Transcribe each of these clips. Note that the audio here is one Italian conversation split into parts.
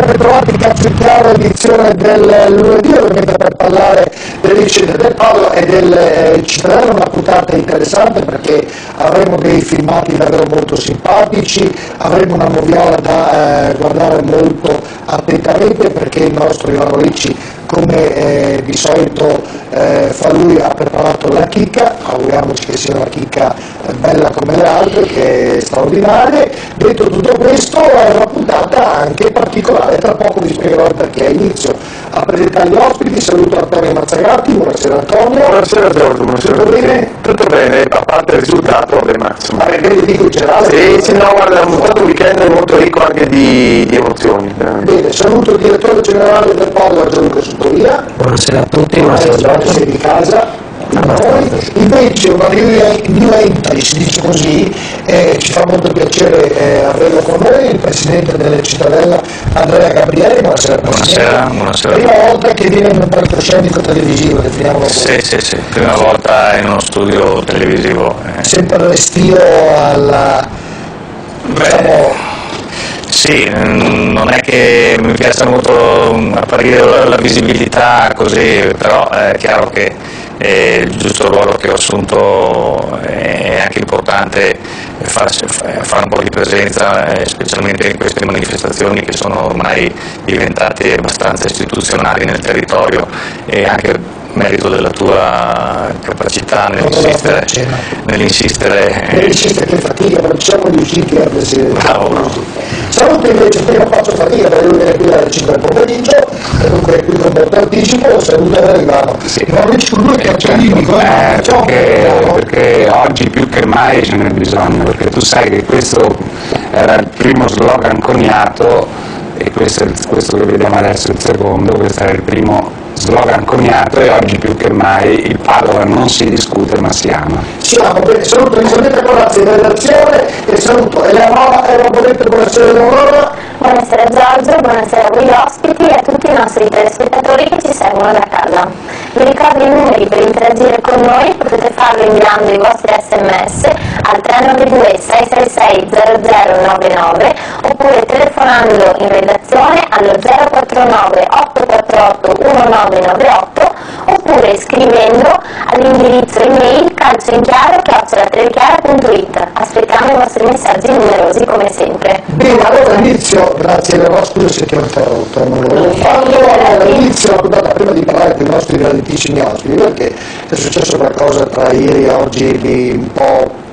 ben ritrovati in Calcio in Chiaro, edizione del lunedì, ovviamente per parlare dell'incidente del Padova e del Cittadella, una puntata interessante perché avremo dei filmati davvero molto simpatici, avremo una moviola da guardare molto attentamente perché il nostro Ivano Ricci, come di solito fa lui, ha preparato la chicca, auguriamoci che sia una chicca bella come le altre, che è straordinaria. Detto tutto questo, è una puntata anche particolare, tra poco vi spiegherò il perché. Inizio a presentare gli ospiti, saluto Antonio Mazzagatti, buonasera Antonio. Buonasera Giorgio, buonasera. Tutto bene? Tutto bene, a parte il risultato, ma insomma. Dico in generale. Sì, no, guarda, è stato un weekend molto ricco anche di emozioni. Bene, saluto il direttore generale del Padova, Gianluca Sottovia. Buonasera a tutti, buonasera Giorgio. Sei di casa. Noi invece una new entry, si dice così, ci fa molto piacere averlo con noi, il presidente della Cittadella Andrea Gabriele. Buonasera Presidente. Buonasera. Prima volta che viene in un palcoscenico televisivo, definiamolo così. Sì, prima volta in uno studio televisivo. Sempre restio alla... diciamo, sì, non è che mi piace molto apparire la visibilità così, però è chiaro che il giusto ruolo che ho assunto è anche importante fare un po' di presenza, specialmente in queste manifestazioni che sono ormai diventate abbastanza istituzionali nel territorio, e anche merito della tua capacità nell'insistere. Che fatica, non siamo riusciti a Presidente. Bravo. Saluto invece, prima faccio fatica perché lui viene qui alle 5 del pomeriggio, e dunque è qui con molto anticipo, saluto Ivano. Perché oggi più che mai ce n'è bisogno, perché tu sai che questo era il primo slogan coniato e questo che vediamo adesso è il secondo, questo era il primo slogan coniato e oggi più che mai il Padova non si discute ma si ama. Siamo, bene, saluto Elisabetta Corazzi in redazione e saluto Eleonora, buonasera Eleonora. Buonasera Giorgio, buonasera a voi ospiti e a tutti i nostri telespettatori che ci seguono da casa. Vi ricordo i numeri per interagire con noi, potete farlo inviando i vostri sms al 392 666 0099 oppure telefonando in redazione allo 049 848 1998 oppure scrivendo all'indirizzo email calcioinchiaro@telechiara.it. Aspettiamo i vostri messaggi numerosi come sempre. Bene, allora inizio, grazie Eleonora, scusa se ti ho interrotto, non volevo farlo. Allora inizio la puntata prima di parlare con i nostri grandissimi ospiti, perché è successo qualcosa tra ieri e oggi di un po'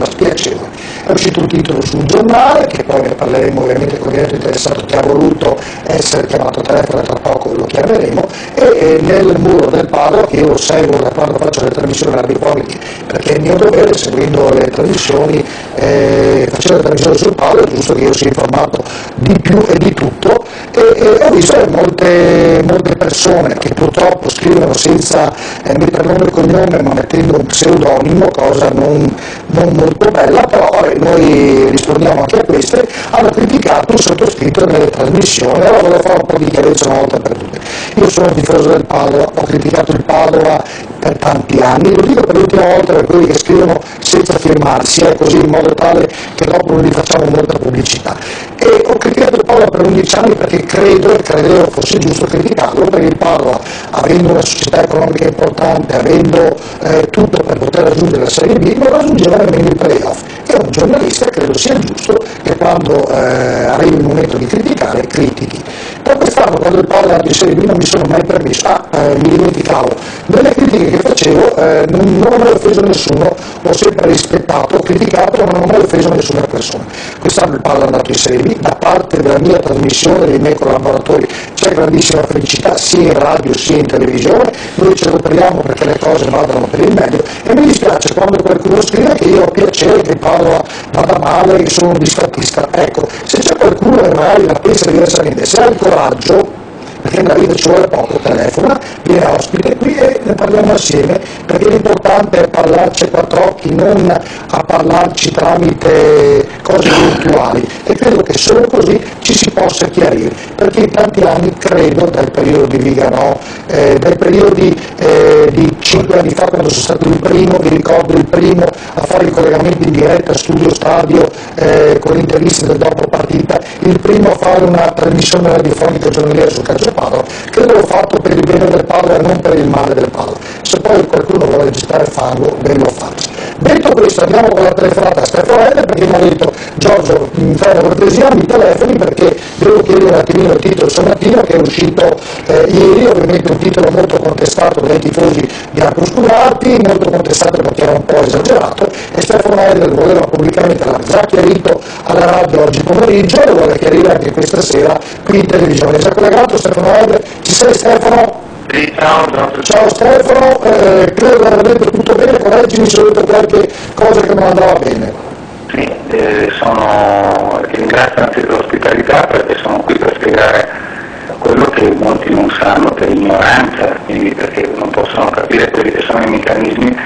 spiacevole. È uscito un titolo su un giornale, che poi ne parleremo ovviamente con il diretto interessato che ha voluto essere chiamato a telefono, tra poco lo chiameremo, e nel muro del Padova, che io lo seguo da quando faccio le trasmissioni radiofoniche, perché è il mio dovere, seguendo le trasmissioni, facendo le trasmissioni sul Padova, è giusto che io sia informato di più e di tutto, e ho visto molte persone che purtroppo scrivono senza mettere nome e cognome ma mettendo un pseudonimo, cosa non molto bella, però noi rispondiamo anche a queste, hanno criticato il sottoscritto nelle trasmissioni. Allora volevo fare un po' di chiarezza una volta per tutte. Io sono un tifoso del Padova, ho criticato il Padova per tanti anni, lo dico per l'ultima volta per quelli che scrivono senza firmarsi, così in modo tale che dopo non gli facciamo molta pubblicità. E ho criticato il Padova per 11 anni perché credevo fosse giusto criticarlo, perché il Padova, avendo una società economica importante, avendo tutto per poter raggiungere la Serie B, non raggiungeva nemmeno i playoff. E un giornalista credo sia giusto che quando arrivi il momento di criticare, critichi. Per quest'anno, quando il Padova è andato in Serie B, non mi sono mai permesso, mi dimenticavo, nelle critiche che facevo non ho mai offeso nessuno, ho sempre rispettato, ho criticato, ma non ho mai offeso nessuna persona. Quest'anno il Padova è andato in Serie B, da parte della mia trasmissione, dei miei collaboratori, c'è grandissima felicità sia in radio sia in televisione, noi ce lo prendiamo perché le cose vadano per il meglio, e mi dispiace quando qualcuno scrive che io ho piacere che il Padova vada male, che sono un disfattista. Ecco, se c'è qualcuno che magari la pensa diversamente, se ha il coraggio, perché nella vita ci vuole poco, telefona, viene ospite qui e ne parliamo assieme, perché l'importante è parlarci a quattro occhi, non a parlarci tramite cose virtuali, e credo che solo così ci si possa chiarire, perché in tanti anni, credo, dal periodo di Viganò, dai periodi di 5 anni fa, quando sono stato il primo, vi ricordo il primo a fare i collegamenti in diretta studio stadio con le interviste del dopo partita, il primo a fare una trasmissione radiofonica giornaliera sul calcio Padova, credo l'ho fatto per il bene del Padova e non per il male del Padova. Se poi qualcuno vuole gettare fango, ben lo faccia. Detto questo, andiamo con la telefonata a Stefano L, perché mi ha detto: Giorgio, mi fai una cortesia, mi telefoni, perché devo chiedere un attimino il titolo stamattina, che è uscito ieri, ovviamente un titolo molto contestato dai tifosi biancoscurati, molto contestato perché era un po' esagerato, e Stefano L voleva pubblicamente, l'ha già chiarito alla radio oggi pomeriggio, e lo vuole chiarire anche questa sera qui in televisione. È già collegato Stefano L? Ci sei, Stefano? Sì, ciao Giorgio. Ciao Stefano, credo che avrà detto tutto bene, correggimi se ho detto qualche cosa che non andava bene. Sì, ti ringrazio anche per l'ospitalità, perché sono qui per spiegare quello che molti non sanno per ignoranza, quindi perché non possono capire quelli che sono i meccanismi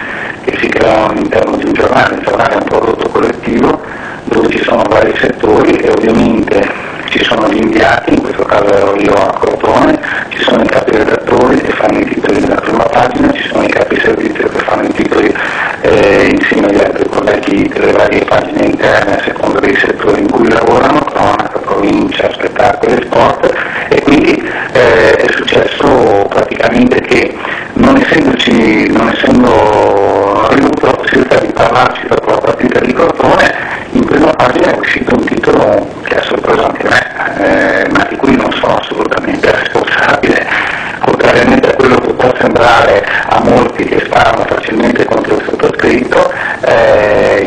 che si creano all'interno di un giornale. Il giornale è un prodotto collettivo dove ci sono vari settori e ovviamente ci sono gli inviati, in questo caso ero io a Crotone, ci sono i capi redattori che fanno i titoli della prima pagina, ci sono i capi servizio che fanno i titoli insieme agli altri colleghi delle varie pagine interne a seconda dei settori in cui lavorano, cronaca, provincia, spettacoli e sport, e quindi è successo praticamente che non avendo la possibilità di parlarci dopo la partita di Crotone, in prima pagina è uscito un titolo che ha sorpreso anche me, ma di cui non sono assolutamente responsabile, contrariamente a quello che può sembrare a molti che sparano facilmente contro il sottoscritto.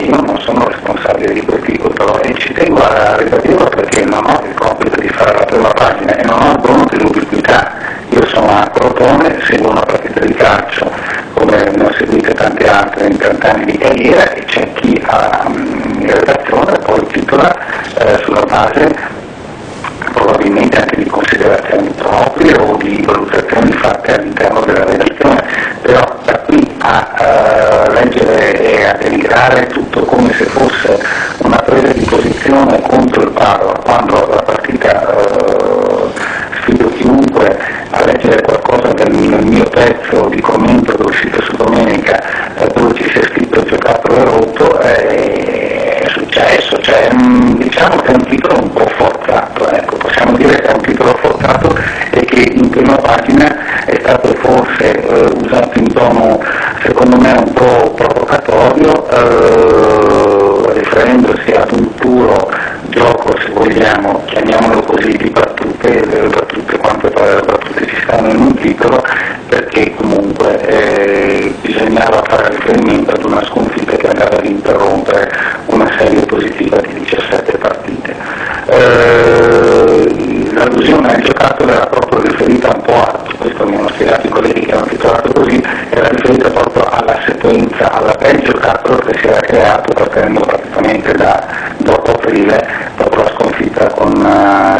Io non sono responsabile di quel titolo e ci tengo a ribadirlo, perché non ho il compito di fare la prima pagina e non ho il dono dell'ubiquità. Io sono a Crotone, seguo una partita di calcio come ne ho seguite tante altre in 30 anni di carriera, e c'è chi in redazione poi titola sulla base probabilmente anche di considerazioni proprie o di valutazioni fatte all'interno della redazione, però da qui a leggere e a deliberare tutto come se fosse una presa di posizione contro il Padova, quando la partita sfido chiunque a leggere qualcosa del mio pezzo di commento che è uscito su domenica, dove ci sia scritto giocato e rotto, è successo, cioè, diciamo che è un titolo un po' forzato, ecco, possiamo dire che è un titolo forzato e che in prima pagina è stato forse usato in tono secondo me un po' provocatorio, riferendosi ad un puro gioco, se vogliamo, chiamiamolo così, di battute, quante battute ci stanno in un titolo, perché comunque bisognava fare riferimento ad una sconfitta che andava ad interrompere una serie positiva di 17 partite. L'allusione al giocattolo era proprio riferita un po' a, questo mi hanno spiegato i colleghi che hanno titolato così, era riferita proprio alla sequenza, alla bel giocattolo che si era creato partendo praticamente da dopo aprile, dopo la sconfitta con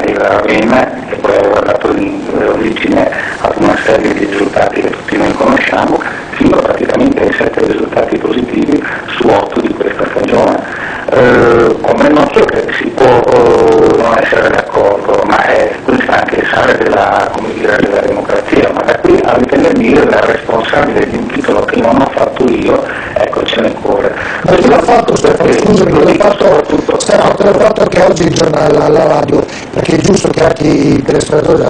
il Ravenna, che poi aveva dato l'origine ad una serie di risultati che tutti noi conosciamo, fino praticamente ai 7 risultati positivi su 8 di questa stagione. Come non so che si può non essere d'accordo, ma è questo anche il sale della democrazia, ma da qui a ritenere la responsabile di un titolo che non ho fatto io, ecco, ce ne corre. Ma chi l'ha fatto, Stefano? Scusami, te l'ho fatto anche oggi il giornale alla radio, perché è giusto che anche i telespettatori,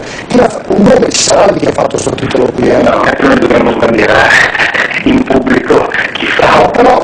un nome ci sarà di chi ha fatto questo titolo qui, No, noi dobbiamo sbandierare in pubblico chi fa. Però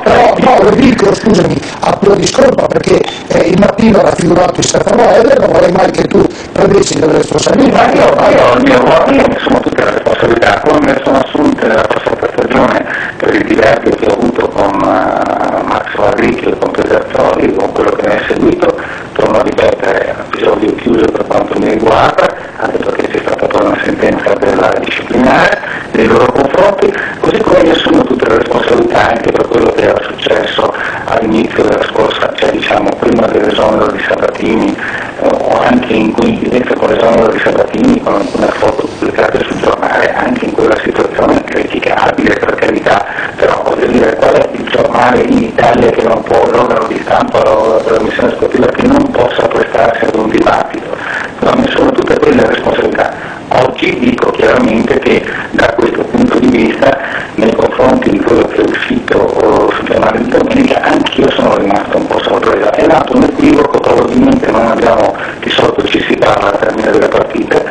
lo dico, scusami, a tuo discolpa, perché il mattino ha raffigurato il Stefano L, non vorrei mai che tu prendessi delle responsabilità. Io mi assumo tutte le responsabilità, come me ne sono assunte nella passata stagione per il diverbio che ho avuto con Max Valricchio e con Pesazzoli, con quello che ne è seguito. Torno a ripetere, episodio chiuso per quanto mi riguarda, anche perché c'è stata poi una sentenza della disciplinare nei loro confronti, così come mi assumo tutte le responsabilità anche per quello che era successo all'inizio della scorsa, cioè diciamo prima dell'esonero di Sabatini, o anche in coincidenza con l'esonero di Sabatini, con alcune foto pubblicate sul giornale, anche in quella situazione criticabile, per carità, però voglio dire, qual è il giornale in Italia che non può, l'organo di stampa o la trasmissione sportiva che non possa prestarsi ad un dibattito? No, sono tutte quelle responsabilità. Oggi dico chiaramente che da questo punto di vista, nei confronti di quello che è uscito sul giornale di domenica, anch'io sono rimasto un po' sorpreso. È nato un equivoco, probabilmente non abbiamo, di solito ci si parla al termine delle partite,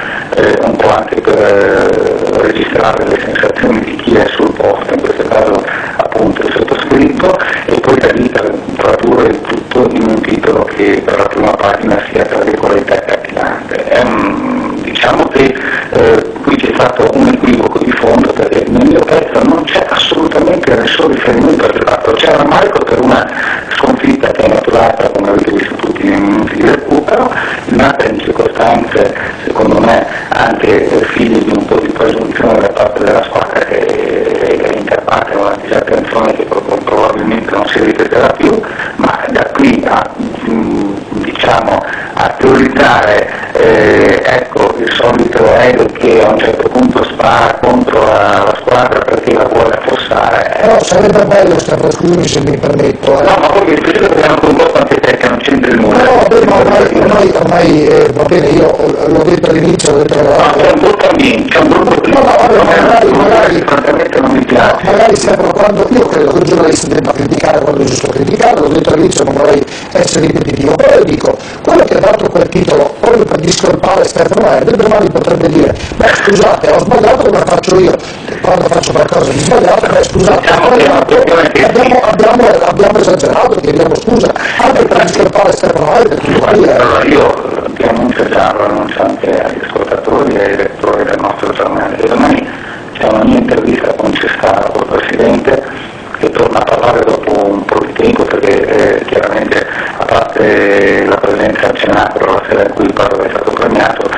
un po' anche per registrare le sensazioni di chi è sul posto, in questo caso appunto il sottoscritto, e poi da lì tradurre il tutto in un titolo che per la prima pagina sia tra virgolette accattivante. Diciamo che qui c'è stato un equivoco di fondo, perché nel mio pezzo non c'è assolutamente nessun riferimento al giocato, c'è rammarico per una sconfitta che è maturata, come avete visto tutti nei minuti di recupero, nata in circostanze secondo me anche figlie di un po' di presunzione da parte della squadra, che è incappata in una disattenzione che probabilmente non si ripeterà più, ma da qui a diciamo a teorizzare ecco il solito ego che a un certo punto spara contro la squadra perché la vuole affossare. Però sarebbe bello, Stefano, scusami se mi permetto. No, ma poi credo che abbiamo coinvolto anche te, che non c'entri nulla. No, vabbè, ma ormai va bene, io l'ho detto all'inizio, l'ho detto alla c'è un brutto ambiente, c'è un brutto clima. magari francamente non mi piace. Magari sempre quando, io credo che il giornalista debba criticare quando è giusto criticare, l'ho detto all'inizio, non vorrei essere ripetitivo, però io dico, quello che ha dato quel titolo, proprio per discolpare Stefano Eder, domani potrebbe dire, beh scusate, ho sbagliato come faccio io, quando faccio qualcosa di sbagliato, beh scusate, abbiamo esagerato, chiediamo scusa, anche per discolpare Stefano Eder. Allora io ti annuncio già, lo annuncio anche agli ascoltatori e ai lettori del nostro giornale, che domani c'è una mia intervista con Cestaro, col Presidente, che torna a parlare dopo un po' di tempo, perché chiaramente a parte la presenza al Senato, la sera in cui il padre è stato premiato,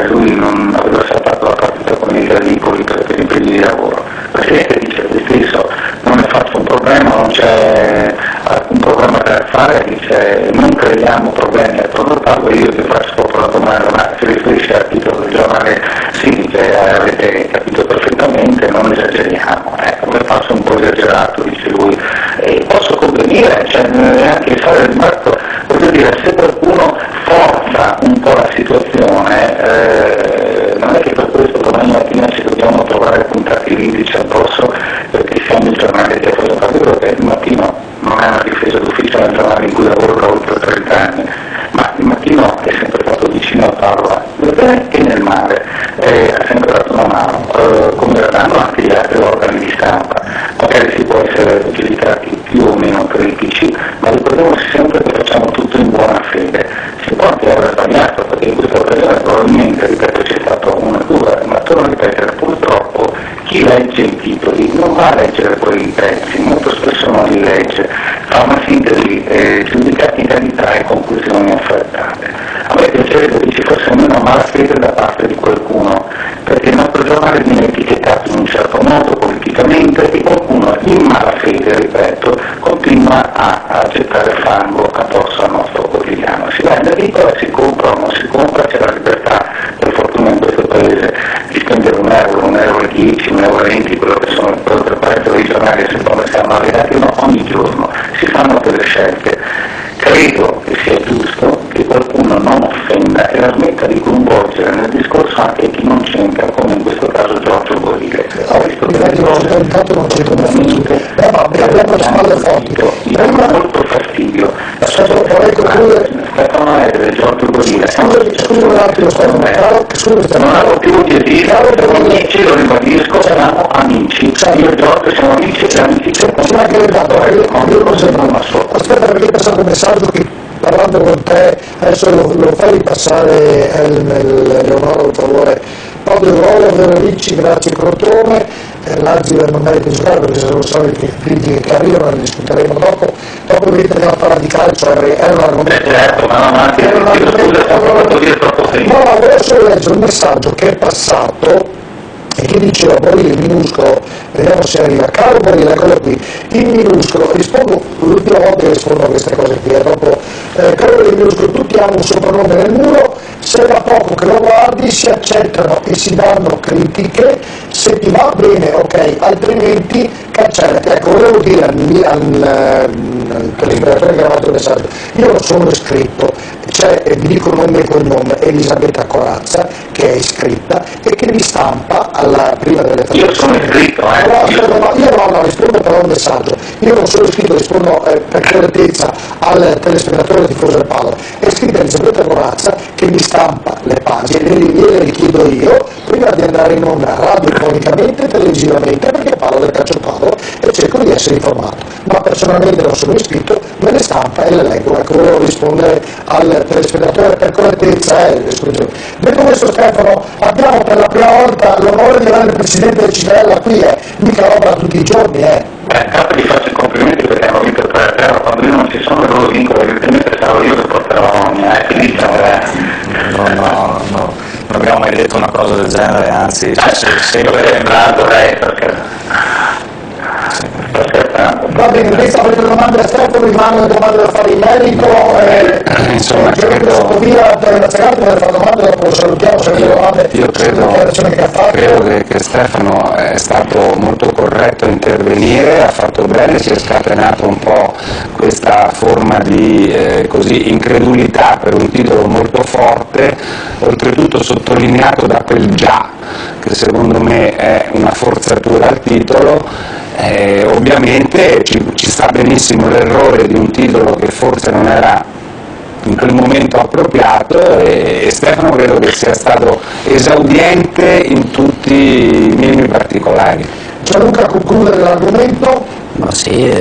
lui non aveva saltato la partita con il Gallipoli per impegni di lavoro. Il Presidente dice lui stesso, non ne faccio un problema, non c'è alcun problema da fare, dice non creiamo problemi attorno al tavolo, io ti faccio proprio la domanda, ma si riferisce al titolo del giornale? Sì, dice, avete capito perfettamente, non esageriamo, come faccio un po' esagerato, dice lui, posso convenire, cioè neanche fare il marco, voglio dire, se qualcuno forza un po' la situazione, non è che per questo domani mattina ci dobbiamo trovare puntati l'indice addosso perché siamo il giornale che ha preso partito, perché il mattino non è una difesa d'ufficio nel giornale in cui lavoro da oltre 30 anni, ma il mattino è sempre stato vicino a Paola, nel bene e nel male, ha sempre dato una mano, come la danno anche gli altri organi di stampa. Magari si può essere giudicati più o meno critici, ma ricordiamoci sempre che facciamo tutto in buona fede. Si può anche aver sbagliato, perché in questa occasione probabilmente, ripeto, c'è stato una cura, ma torno a ripetere, purtroppo chi legge i titoli non va a leggere quei pezzi, molto spesso non li legge, fa una sintesi giudica finalità e conclusioni affrettate. A me piacerebbe che ci fosse meno malafede da parte di qualcuno, perché il nostro giornale viene etichettato in un certo modo politicamente e qualcuno in malafede, ripeto, continua a gettare fango addosso al nostro quotidiano. Si va in edicola, si compra o non si compra, c'è la libertà, per fortuna in questo paese, di spendere €1, €1,10, €1,20, quello che sono il prezzo dei giornali a seconda se hanno arrivati o no, ogni giorno si fanno delle scelte. Credo che sia giusto che qualcuno non offenda e la smetta di coinvolgere nel discorso anche chi non c'entra, come in questo caso Giorgio Borile. Ho visto che mi dà molto fastidio. Stefano Eder, Giorgio Borile. Scusa un attimo, Non avevo più di siamo amici, lo ribadisco, siamo amici. Io e Giorgio siamo amici e amici aspetta, perché è passato un messaggio che parlando con te adesso lo fai ripassare Leonora, per favore. Paolo Rolla, Veronici, grazie Crotone, l'Azio non merita di giocare perché sono solite critiche che arrivano, ne discuteremo dopo andiamo a parlare di calcio, è un argomento. Certo, ma non anche scusa, dire troppo tempo. No, adesso leggo un messaggio che è passato e che diceva Borghi in minuscolo, vediamo se arriva, caro Borghi, eccolo qui, in minuscolo, rispondo, l'ultima volta che rispondo a queste cose qui, dopo, caro Borghi in minuscolo, tutti hanno un soprannome nel muro, se da poco che lo guardi si accettano e si danno critiche, se ti va bene ok, altrimenti cancellati. Ecco, volevo dire al telesperatore che ha fatto il messaggio, io non sono iscritto, mi dico nome e cognome, Elisabetta Corazza, che è iscritta e che mi stampa prima delle trasmissioni. Io sono iscritto, Io no, rispondo per un messaggio, io non sono iscritto, rispondo per correttezza al telespettatore tifoso del Palo, è iscritta Elisabetta Corazza che mi stampa le pagine, le richiedo io, prima di andare in onda radiofonicamente, televisivamente, perché parlo del calcio palo e cerco di essere informato, ma personalmente non sono iscritto, me le stampa e le leggo, ecco, volevo rispondere al telespettatore per correttezza. Detto questo Stefano, abbiamo per la prima volta l'onore di avere il presidente del Cinella qui, mica roba tutti i giorni. Intanto vi faccio i complimenti perché hanno vinto 3-0, quando io non ci sono loro vincono, evidentemente sarò io che porterò quindi No, non abbiamo mai detto una cosa del genere, anzi sempre sembrato lei Va bene, questa avete domande a Stefano, rimane domande da fare in merito, insomma, dopo via per fare domande, dopo salutiamo se avete domande. Io credo che Stefano è stato molto corretto a intervenire, ha fatto bene, si è scatenato un po' questa forma di incredulità per un titolo molto forte, oltretutto sottolineato da quel già, che secondo me è una forzatura al titolo. Ovviamente ci sta benissimo l'errore di un titolo che forse non era in quel momento appropriato e Stefano credo che sia stato esaudiente in tutti i minimi particolari. Gianluca, concludere l'argomento? Ma sì,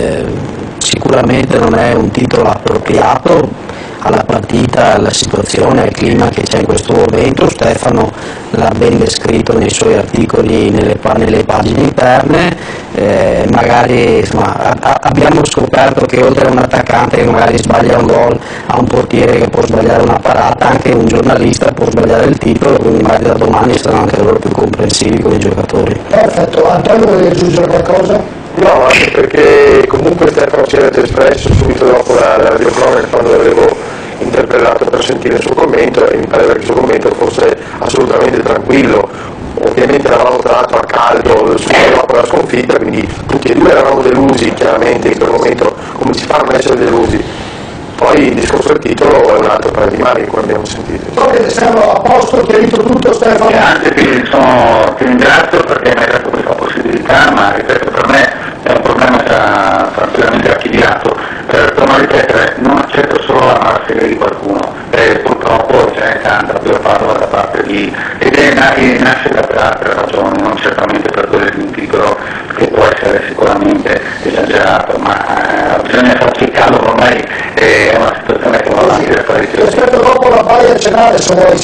sicuramente non è un titolo appropriato alla partita, alla situazione, al clima che c'è in questo momento. Stefano l'ha ben descritto nei suoi articoli nelle pagine interne, magari insomma, abbiamo scoperto che oltre a un attaccante che magari sbaglia un gol, a un portiere che può sbagliare una parata, anche un giornalista può sbagliare il titolo, quindi magari da domani saranno anche loro più comprensivi con i giocatori. Perfetto, Antonio vuoi aggiungere qualcosa? No, anche perché comunque Stefano si era già espresso subito dopo la radiocronaca quando l'avevo interpellato per sentire il suo commento e mi pareva che il suo commento fosse assolutamente tranquillo. Ovviamente eravamo tra l'altro a caldo dopo la sconfitta, quindi tutti e due eravamo delusi chiaramente in quel momento, come si fa a non essere delusi. Poi il discorso del titolo è un altro paio di maniche, come abbiamo sentito. Ok, siamo a posto, chiarito tutto Stefano? E anche ti ringrazio perché mi hai dato questa possibilità, ma ripeto, per me è un problema già tranquillamente archiviato. Torno a ripetere, non accetto solo la malattia di qualcuno, purtroppo ce n'è tanta più parola da parte di... e nasce da altre ragioni, non certamente per quelle di un titolo che può essere sicuramente esagerato, ma bisogna farci caso, ormai è una situazione che non va a parecchio. Aspetta dopo la vai a cenare se vuoi.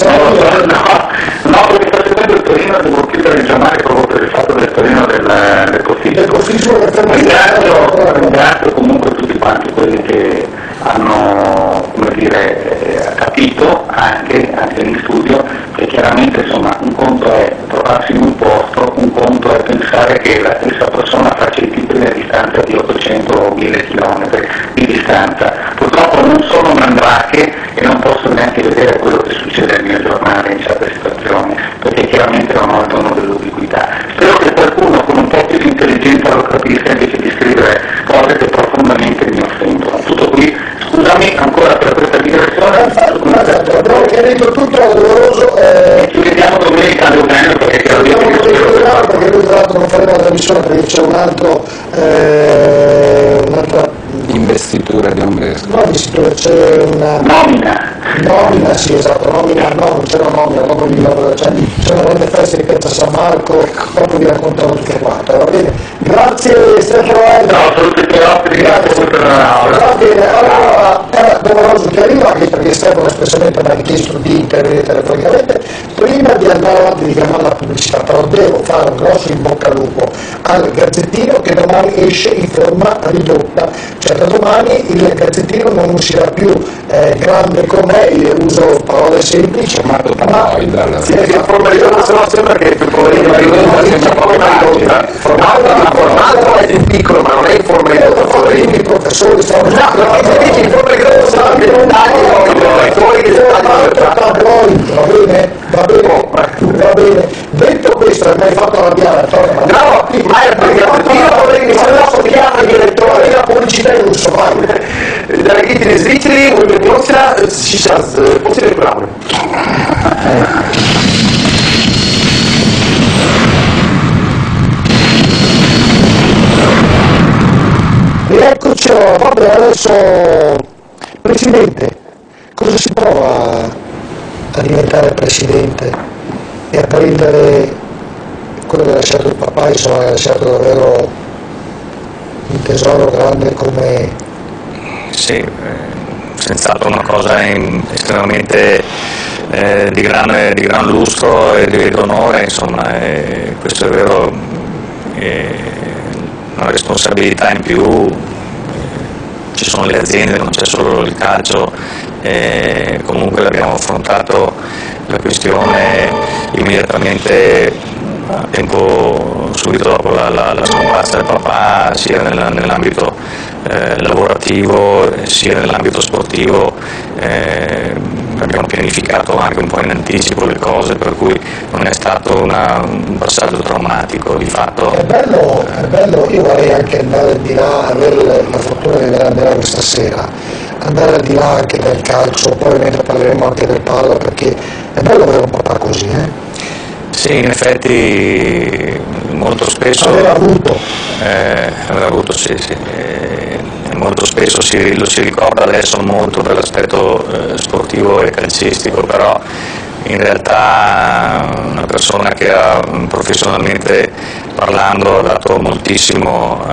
No, perché sto seguendo il Torino, devo chiudere il giornale proprio per il fatto del Torino del Costituto. Ringrazio comunque tutti quanti quelli che hanno, come dire, capito anche in studio che chiaramente insomma un conto è trovarsi in un posto, un conto è pensare che la stessa persona faccia i titoli a distanza di 800 o 1000 km di distanza. Purtroppo non sono mandrache e non posso neanche vedere quello che succede nel mio giornale in certe situazioni, perché chiaramente non ho il dono dell'ubiquità. Spero che qualcuno con un po' più di intelligenza lo capisca invece di scrivere cose che profondamente mi offendono. Tutto qui, scusami ancora per questa digressione. Abbiamo chiarito tutto, doloroso. Ci vediamo domenica alle Eugenio perché credo di perché lui tra l'altro non faremo la trasmissione perché c'è un'altra Investitura di un vescovo. no, c'è una nomina, sì esatto, nomina, no, non c'è una nomina, proprio c'è una grande festa di Piazza San Marco, proprio vi racconterò tutto quanto, va bene? Grazie Stefano Ciao a tutti gli ospiti, grazie per va bene, allora era doloroso che arriva anche perché Stefano espressamente mi ha richiesto di intervenire telefonicamente. prima di andare avanti di chiamare la pubblicità, però devo fare un grosso in bocca al lupo al Gazzettino che domani esce in forma ridotta, cioè da domani il Gazzettino non uscirà più grande com'è, io uso parole semplici, ma sì, la forma ridotta, se no sembra che il poverino la formato è in piccolo, ma non è in forma ridotta. I professori stanno in forma ridotta sono anche va bene. Detto questo, mi hai fatto arrabbiare no, ma è perché io se no sottiamo il direttore la pubblicità in russo, vai. Дорогие зрители, мы вернемся сейчас, после рекламы. Rieccoci, vabbè, adesso Presidente, cosa si prova a diventare Presidente e a prendere quello che ha lasciato il papà, insomma, ha lasciato davvero un tesoro grande come... Sì, senz'altro una cosa estremamente di gran lustro e di onore, insomma, questo è vero, una responsabilità in più, ci sono le aziende, non c'è solo il calcio, comunque abbiamo affrontato la questione immediatamente a tempo subito dopo la scomparsa del papà, sia nell'ambito lavorativo sia nell'ambito sportivo. Abbiamo pianificato anche un po' in anticipo le cose, per cui non è stato un passaggio traumatico di fatto. È bello, io vorrei anche andare al di là, avere la fortuna di andare questa sera, andare al di là anche del calcio, poi ovviamente parleremo anche del pallo, perché è bello avere un papà così, Sì, in effetti molto spesso... Aveva avuto, sì. Molto spesso lo si ricorda adesso molto per l'aspetto sportivo e calcistico, però in realtà una persona che ha professionalmente parlando ha dato moltissimo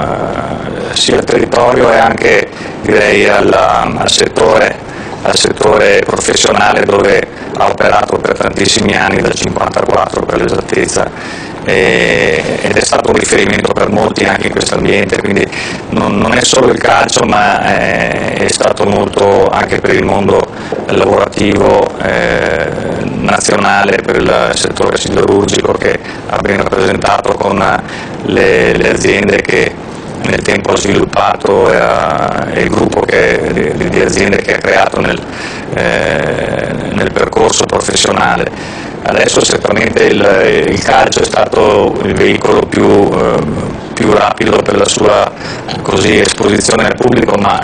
sia al territorio e anche direi al settore professionale dove ha operato per tantissimi anni, dal 54 per l'esattezza, ed è stato un riferimento per molti anche in questo ambiente, quindi non è solo il calcio, ma è stato molto anche per il mondo lavorativo nazionale, per il settore siderurgico che ha ben rappresentato con le aziende che nel tempo ha sviluppato e il gruppo di aziende che ha creato nel percorso professionale. Adesso certamente il calcio è stato il veicolo più rapido per la sua così esposizione al pubblico, ma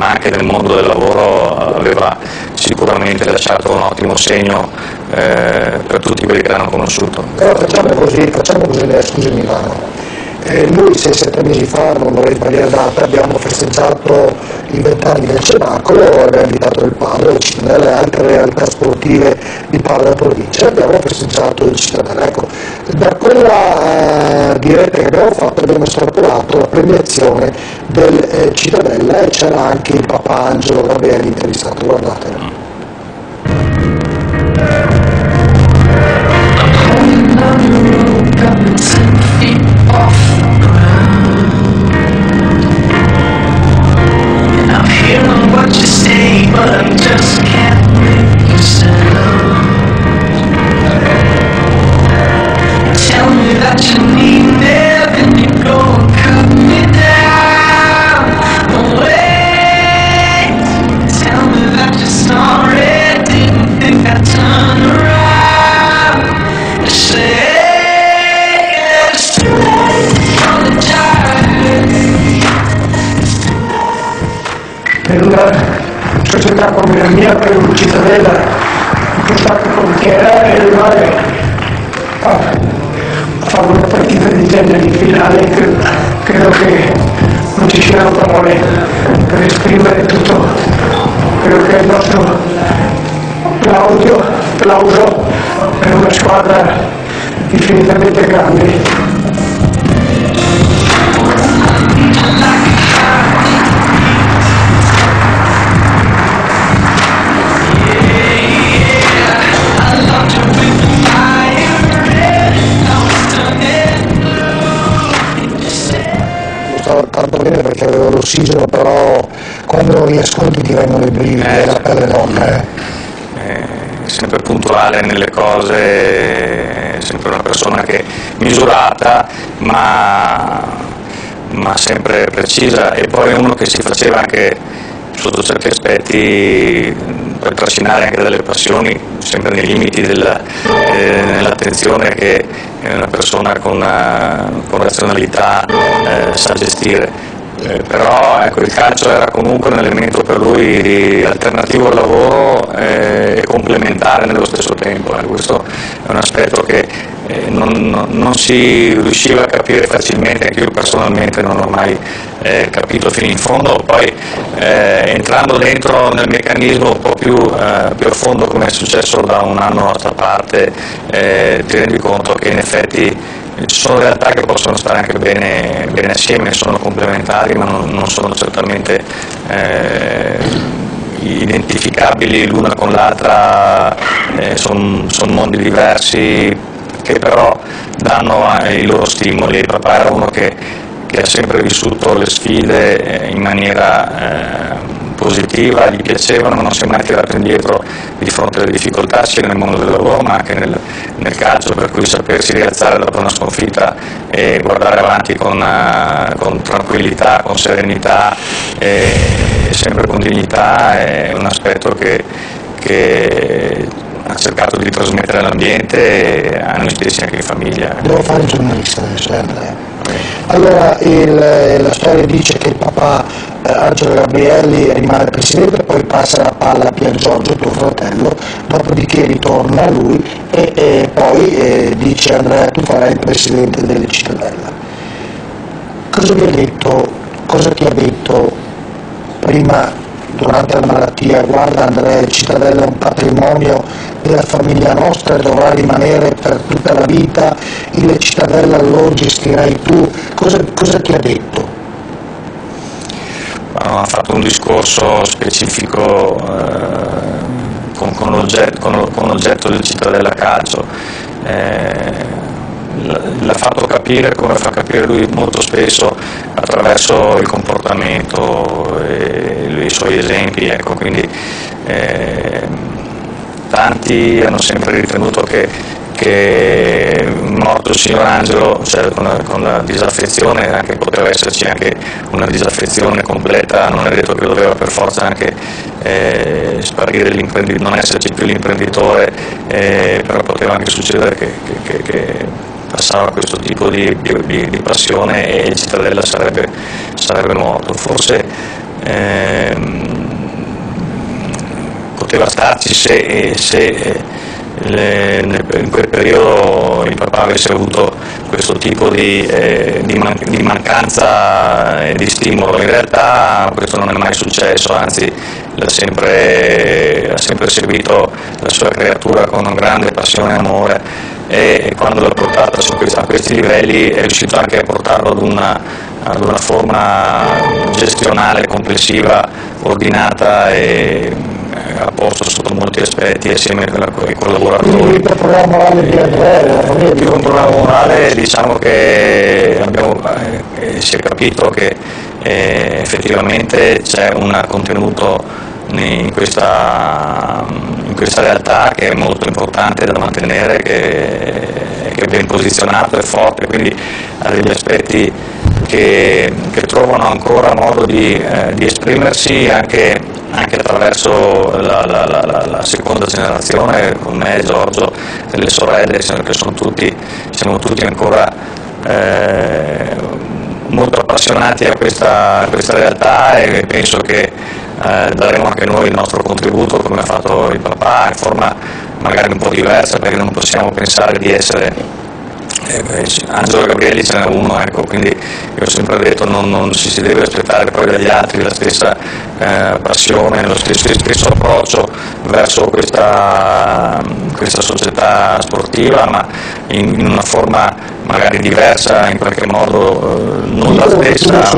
anche nel mondo del lavoro aveva sicuramente lasciato un ottimo segno per tutti quelli che l'hanno conosciuto. Però facciamo così, scusi Milano. Noi 6-7 mesi fa, non vorrei sbagliare data, abbiamo festeggiato i 20 anni del Cenacolo, abbiamo invitato il Padre, la Cittadella e altre realtà sportive di Padre della provincia, abbiamo festeggiato il Cittadella. Ecco, da quella diretta che abbiamo fatto abbiamo estrapolato la premiazione del Cittadella e c'era anche il Papa Angelo Gabrielli intervistato, guardatelo. What you say, but I just can't make you sound. Tell me that you need me, then you go and cut me down. Wait, tell me that you're sorry, didn't think I'd turn around and say it's too late to apologize. Per una società come la mia, per un Cittadella importante come che è, e rimane a fare una partita di genere in finale, credo che non ci siano parole per esprimere tutto quello che è il nostro applauso per una squadra infinitamente grande. I loved you. aveva l'ossigeno, però quando lo riascolti ti vengono i brividi e la pelle d'oca. Sempre puntuale nelle cose, sempre una persona che misurata ma sempre precisa, e poi uno che si faceva anche sotto certi aspetti per trascinare anche delle passioni, sempre nei limiti dell'attenzione che una persona con razionalità sa gestire. Però ecco, il calcio era comunque un elemento per lui alternativo al lavoro e complementare nello stesso tempo. Questo è un aspetto che non si riusciva a capire facilmente, anche io personalmente non ho mai capito fino in fondo. Poi entrando dentro nel meccanismo un po' più a fondo, come è successo da un anno a questa parte, ti rendi conto che in effetti ci sono realtà che possono stare anche bene assieme, sono complementari, ma non sono certamente identificabili l'una con l'altra, sono mondi diversi che però danno i loro stimoli. Il papà era uno che ha sempre vissuto le sfide in maniera positiva, gli piacevano, non si è mai tirato indietro di fronte alle difficoltà sia nel mondo del lavoro ma anche nel calcio, per cui sapersi rialzare dopo una sconfitta e guardare avanti con tranquillità, con serenità e sempre con dignità è un aspetto che ha cercato di trasmettere all'ambiente e a noi stessi anche in famiglia. Devo fare il giornalista adesso, Andrea. Allora la storia dice che il papà Angelo Gabrielli rimane presidente, poi passa la palla a Pier Giorgio, tuo fratello, dopodiché ritorna a lui e poi dice: Andrea, tu farai il presidente delle Cittadella. Cosa ti ha detto prima, durante la malattia? Guarda Andrea, il Cittadella è un patrimonio della famiglia nostra e dovrà rimanere per tutta la vita, il Cittadella lo gestirai tu. Cosa ti ha detto? Ha fatto un discorso specifico con l'oggetto del Cittadella Calcio, l'ha fatto capire come fa capire lui molto spesso attraverso il comportamento e i suoi esempi, ecco, quindi tanti hanno sempre ritenuto che morto il signor Angelo, cioè con la disaffezione, anche poteva esserci anche una disaffezione completa, non è detto che doveva per forza anche sparire non esserci più l'imprenditore, però poteva anche succedere che passava questo tipo di passione e il Cittadella sarebbe morto. Forse poteva starci se in quel periodo il papà avesse avuto questo tipo di mancanza e di stimolo. In realtà questo non è mai successo, anzi ha sempre seguito la sua creatura con una grande passione e amore, e quando l'ha portata a questi livelli è riuscito anche a portarlo ad una forma gestionale complessiva, ordinata e a posto sotto molti aspetti assieme ai collaboratori. Quindi il problema morale di Andrea, più un problema morale, diciamo che si è capito che effettivamente c'è un contenuto in questa realtà che è molto importante da mantenere, che è ben posizionato e forte, quindi ha degli aspetti che trovano ancora modo di esprimersi anche attraverso la seconda generazione, con me, Giorgio e le sorelle, che siamo tutti ancora molto appassionati a questa realtà, e penso che daremo anche noi il nostro contributo, come ha fatto il papà, in forma magari un po' diversa, perché non possiamo pensare di essere Angelo Gabrielli, ce n'è uno, ecco, quindi io ho sempre detto non si deve aspettare poi dagli altri la stessa passione, lo stesso approccio verso questa società sportiva, ma in una forma magari diversa, in qualche modo non la stessa.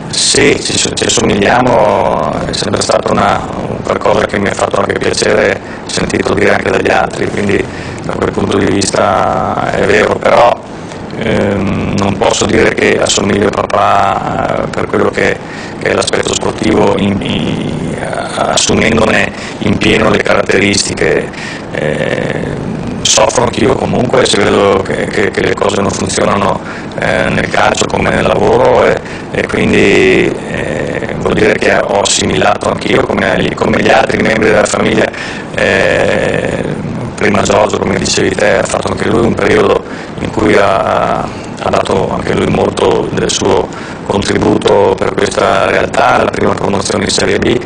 Sì, ci assomigliamo, è sempre stata qualcosa che mi ha fatto anche piacere, sentito dire anche dagli altri, quindi da quel punto di vista è vero, però non posso dire che assomiglio a papà per quello che è l'aspetto sportivo, assumendone in pieno le caratteristiche. Soffro anch'io comunque se vedo che le cose non funzionano nel calcio come nel lavoro, e quindi vuol dire che ho assimilato anch'io come gli altri membri della famiglia. Prima Giorgio, come dicevi te, ha fatto anche lui un periodo in cui ha dato anche lui molto del suo contributo per questa realtà, la prima promozione in Serie B,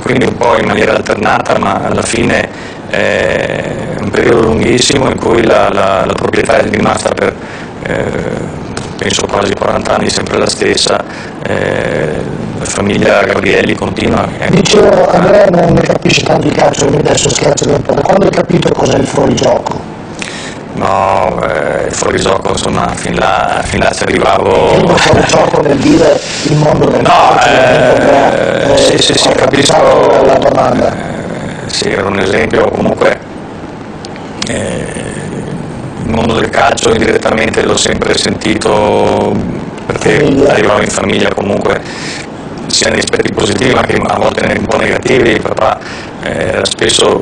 quindi un po' in maniera alternata, ma alla fine è un periodo lunghissimo in cui la proprietà è rimasta per penso quasi 40 anni sempre la stessa. La famiglia Gabrielli continua. Dicevo, Andrea non ne capisce tanto il calcio, adesso scherzo un po', da quando hai capito cos'è il fuorigioco? No, il fuorigioco insomma fin là ci arrivavo. Il fuorigioco nel dire il mondo del calcio. Sì, capisco la domanda. Sì, era un esempio comunque. Il mondo del calcio indirettamente l'ho sempre sentito perché arrivavo in famiglia comunque sia negli aspetti positivi ma anche a volte un po' negativi. Papà era spesso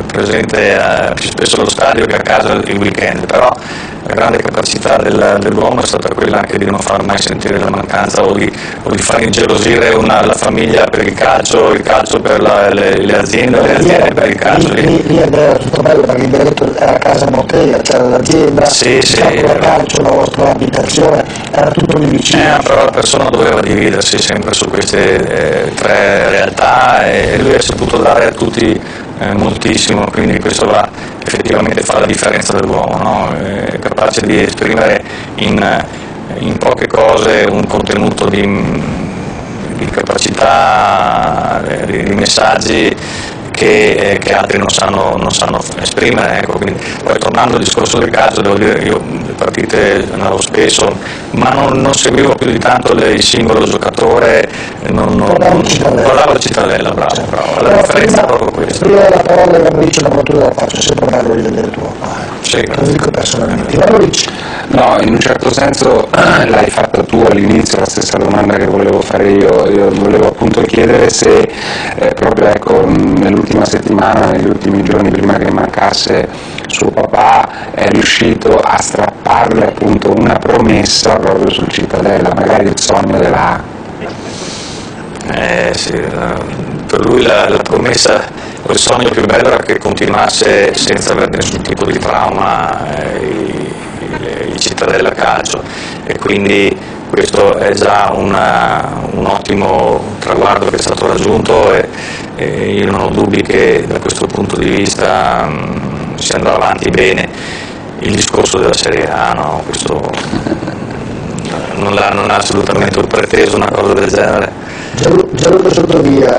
presente più spesso allo stadio che a casa il weekend, però la grande capacità dell'uomo è stata quella anche di non far mai sentire la mancanza o di far ingelosire la famiglia per il calcio per le aziende per il calcio. Lì era tutto bello perché il diretto era casa bottega, c'era l'azienda, il calcio, la vostra abitazione, era tutto lì vicino. Però la persona doveva dividersi sempre su queste tre realtà e lui ha saputo dare a tutti moltissimo, quindi questo va effettivamente fa la differenza dell'uomo, no? È capace di esprimere in poche cose un contenuto di capacità, di messaggi che altri non sanno esprimere, ecco. Quindi, poi tornando al discorso del calcio, devo dire io le partite andavo spesso, ma non seguivo più di tanto il singolo giocatore, guardavo la cittadella, bravo, la differenza è proprio questa. Prima della parola abbiamo dice una battuta la faccio, sempre bello di vedere tuo papà, te lo dico personalmente. No, in un certo senso l'hai fatta tu all'inizio, la stessa domanda che volevo fare io volevo appunto chiedere se proprio ecco nell'ultima settimana, negli ultimi giorni prima che mancasse suo papà è riuscito a strapparle appunto una promessa proprio sul Cittadella, magari il sogno della sì, per lui la promessa o il sogno più bello era che continuasse senza avere nessun tipo di trauma il Cittadella Calcio, e quindi questo è già un ottimo traguardo che è stato raggiunto, e io non ho dubbi che da questo punto di vista si andrà avanti bene. Il discorso della Serie A, no, questo non ha assolutamente preteso una cosa del genere. Gianluca Sottovia,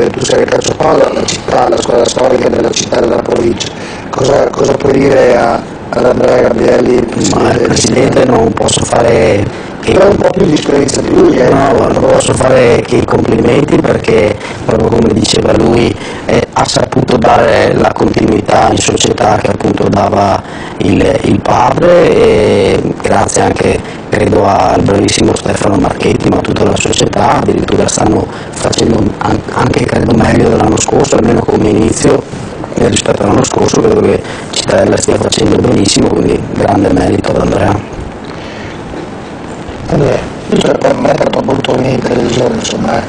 tu sei il calciopalla, la città, la squadra storica della città e della provincia, cosa puoi dire ad Andrea Gabrielli, il presidente? Il presidente non posso fare che ha un po' più di esperienza di lui. No, non posso fare che i complimenti perché proprio come diceva lui ha saputo dare la continuità in società che appunto dava il padre, e grazie anche credo al bravissimo Stefano Marchetti, ma tutta la società addirittura stanno facendo anche credo meglio dell'anno scorso, almeno come inizio rispetto all'anno scorso. Credo che Cittadella stia facendo benissimo, quindi grande merito ad Andrea. Andrea, io ce l'ho mettere molto in televisione, insomma.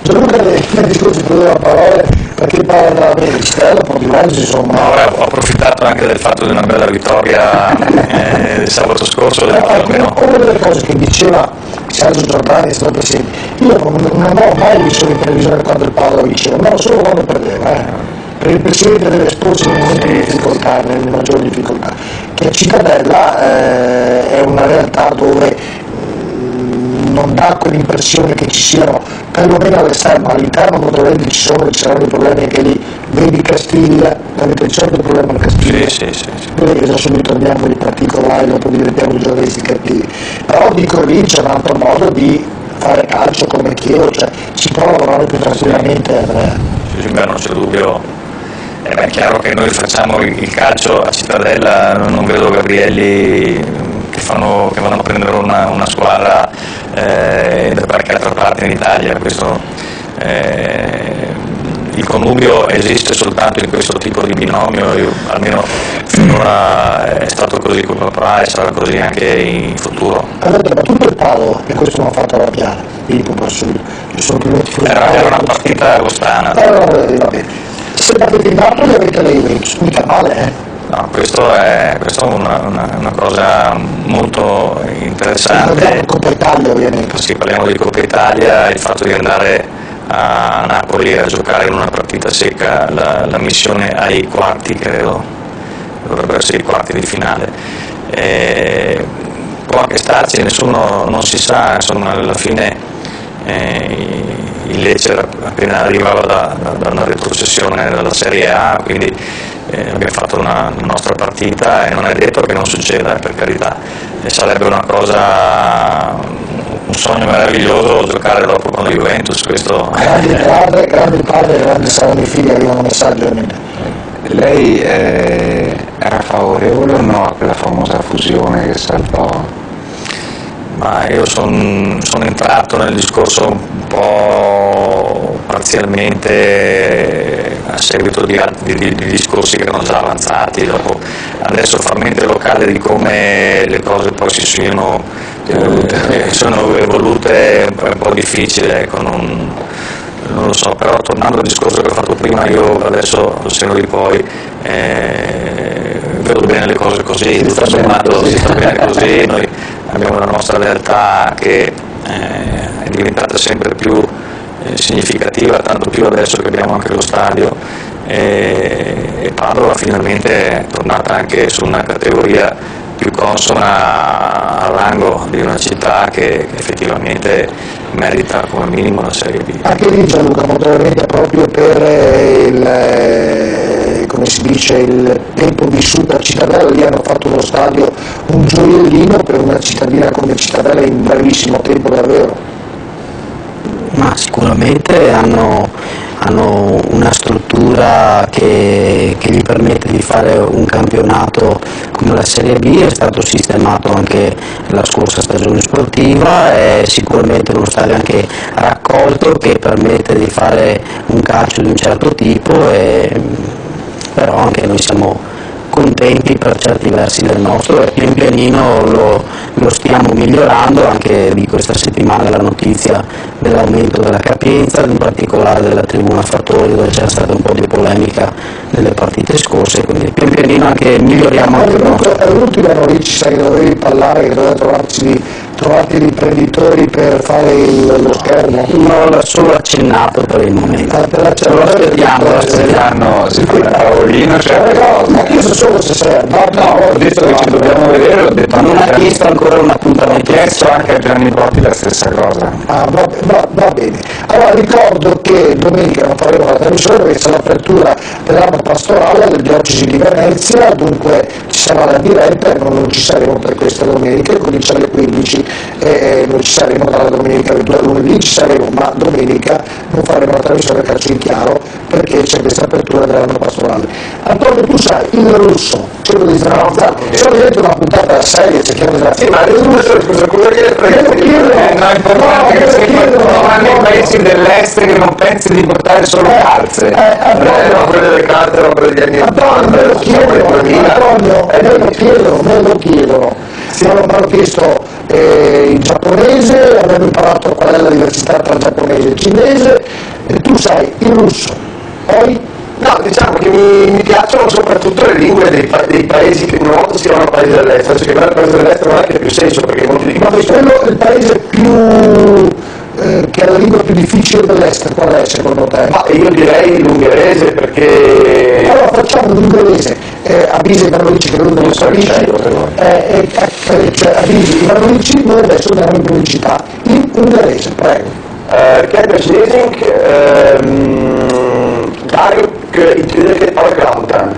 Gianluca nel discorso di la parola perché parla bene di Cittadella, Portimonense, insomma. Ho approfittato anche del fatto di una bella vittoria il sabato scorso. Una delle cose che diceva Sergio Giordani è stato presente, io non ho mai visto in televisione quando il Padova diceva, no, solo quando perdeva, per il Presidente deve esporsi nei momenti di difficoltà, nelle maggiori difficoltà, che a Cittadella è una realtà dove non dà quell'impressione che ci siano, perlomeno all'esterno, all'interno naturalmente ci saranno i problemi anche lì, vedi Castiglia, avete risolto il problema del Castiglia, sì. vedi che già subito andiamo di particolari, dopo diventiamo giornalisti cattivi, però dico lì c'è un altro modo di fare calcio come Chievo, cioè si può lavorare più tranquillamente. Sì, non c'è dubbio È chiaro che noi facciamo il calcio a Cittadella, non vedo Gabrielli che vanno a prendere una squadra da qualche altra parte in Italia. Il connubio esiste soltanto in questo tipo di binomio, almeno finora è stato così con Papà e sarà così anche in futuro. Avete battuto il palo e questo non ha fatto arrabbiare Filippo Bassullo. Era una partita agostana. Va bene. Se battete il Napoli avete la Juventus, mica male, No, questo è una cosa molto interessante. Coppa Italia ovviamente. Sì, parliamo di Coppa Italia, il fatto di andare a Napoli a giocare in una partita secca, la missione ai quarti, credo, dovrebbero essere i quarti di finale. Può anche starci, nessuno non si sa, insomma, alla fine il Lecce appena arrivava da una retrocessione dalla Serie A, quindi abbiamo fatto la nostra partita e non è detto che non succeda, per carità, sarebbe una cosa, un sogno meraviglioso giocare dopo con la Juventus. Questo grande padre, grande saranno i figli, arriva un messaggio. Lei era favorevole o no a quella famosa fusione che saltò? Ma io sono entrato nel discorso un po' parzialmente a seguito di discorsi che erano già avanzati. Adesso far mente locale di come le cose poi sono evolute è un po' difficile, ecco, non lo so, però tornando al discorso che ho fatto prima, io adesso al seno di poi vedo bene le cose così, tutto sommato si sta bene così, noi abbiamo la nostra realtà che è diventata sempre più significativa, tanto più adesso che abbiamo anche lo stadio, e Padova finalmente è tornata anche su una categoria più consona al rango di una città che effettivamente merita come minimo la Serie B. Anche lì Gianluca, probabilmente proprio per come si dice, il tempo vissuto a Cittadella, lì hanno fatto uno stadio un gioiellino per una cittadina come Cittadella in brevissimo tempo davvero. Ma sicuramente hanno una struttura che gli permette di fare un campionato come la Serie B, è stato sistemato anche la scorsa stagione sportiva, è sicuramente uno stadio anche raccolto che permette di fare un calcio di un certo tipo, però anche noi siamo contenti per certi versi del nostro e pian pianino lo stiamo migliorando. Anche di questa settimana la notizia dell'aumento della capienza, in particolare della tribuna Fattori, dove c'era stata un po' di polemica nelle partite scorse, quindi pian pianino anche miglioriamo anche il nostro. L'ultima notizia, sai che dovevi parlare, che doveva trovarti gli imprenditori per fare lo schermo? No, l'ho solo accennato per il momento. Lo aspettiamo. Si fa il tavolino, ma io so solo se sei ho detto che ci dobbiamo vedere, l'ho detto non ha chiesto ancora un appuntamento. Ho chiesto anche a Gianni Botti la stessa cosa. Va bene. Allora ricordo che domenica non faremo la trasmissione perché c'è l'apertura dell'anno pastorale della diocesi di Venezia, dunque ci sarà la diretta e non ci saremo per questa domenica, comincia alle 15 e non ci saremo dalla domenica 22 lunedì, ci saremo, ma domenica non faremo la trasmissione calcio in chiaro perché c'è questa apertura dell'anno pastorale. Antonio, tu sai, il russo, cerco di sdrammare, sono dentro una puntata seria, cerchiamo di Sì, ma il russo, scusa, cosa che nei paesi dell'est che non pensi di portare solo calze. no, quelle delle carte, no, quelle degli anni Antonio, me lo chiedono, me lo chiedono. Mi hanno chiesto il giapponese, abbiamo imparato qual è la diversità tra il giapponese e il cinese, e tu sai il russo, poi? No, diciamo che mi piacciono soprattutto le lingue dei paesi che una volta si chiamano paesi dell'estero, cioè chiamare paesi dell'estero non ha che più senso perché molti dicono Ma quello è il paese più che ha la lingua più difficile dell'est, qual è secondo te? ma io direi l'ungherese perché Allora facciamo l'ungherese, avvisi Ivanovici che lui non lo capisce, cioè avvisi Ivanovici, noi adesso andiamo in pubblicità, in ungherese, prego. kedves nézőink, várjuk itt ülőket a reklám után.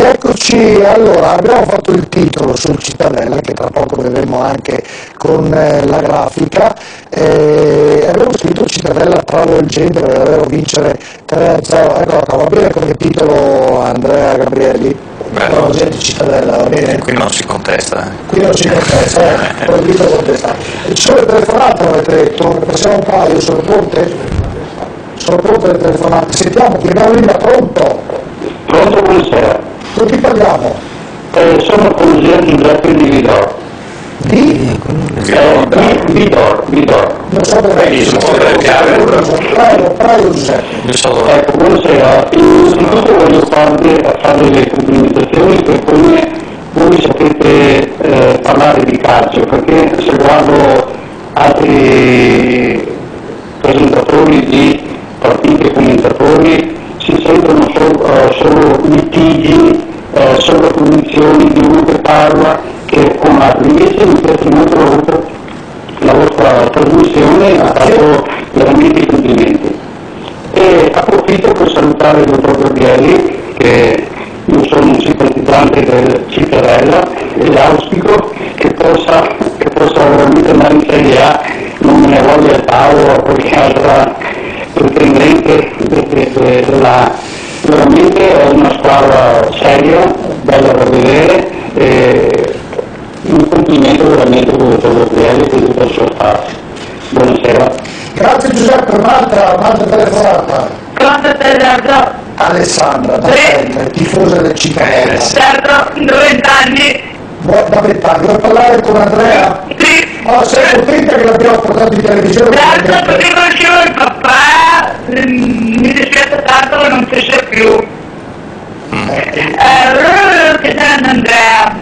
Eccoci Eccoci, allora abbiamo fatto il titolo sul Cittadella che tra poco vedremo anche con la grafica, abbiamo scritto Cittadella travolgente per davvero vincere 3-0, ecco, va bene come titolo Andrea Gabrielli? Travolgente Cittadella, va bene? Qui non si contesta. Qui non si contesta, proibito contestare. Ci sono le telefonate, avete detto, passiamo un paio, sono pronte? Sono pronte le telefonate, sentiamo, chiediamo linea, pronto? Pronto, buonasera. Con chi parliamo? Sono il consigliere Giuseppe di Vidor. Di? Vidor. Non so dove prego Giuseppe. Ecco, buonasera. Innanzitutto voglio farle le complimentazioni per come voi sapete parlare di calcio, perché se guardo altri presentatori di partite e commentatori si sentono solo litigi, sovrapposizioni di uno che parla che con altri. Invece mi piace molto la vostra trasmissione, ha fatto veramente i complimenti. E approfitto per salutare il dottor Gabrielli, che io sono un simpatizzante del Cittadella e auspico che possa veramente andare in Serie A, non me ne voglia il Paolo o qualche altra pretendente veramente è una squadra seria, bella da vedere, e un complimento veramente per il dottor Gabrielli per tutto il suo spazio. Buonasera. Grazie Giuseppe, un'altra telefonata. Pronto Gerardo? Alessandra, da Trento, tifosa del Cittadella. Certo, 90 anni. Da 20 anni, vuoi parlare con Andrea? Sì. Oh, sei contenta che l'abbiamo portato in televisione? Certo, perché conoscevo il papà, mi dispiace tanto che non ci sia più. Allora volevo chiedere ad Andrea,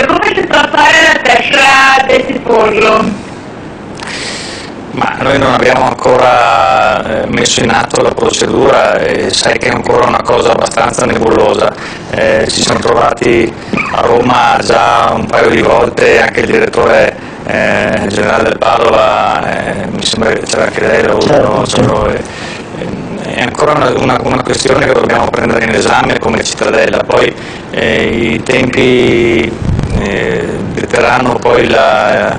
come si fa a fare la tessera del tifoso? Ma noi non abbiamo ancora messo in atto la procedura e sai che è ancora una cosa abbastanza nebulosa. Ci siamo trovati a Roma già un paio di volte, anche il direttore generale del Padova, mi sembra che c'era anche lei, è ancora una questione che dobbiamo prendere in esame come Cittadella, poi i tempi detteranno poi la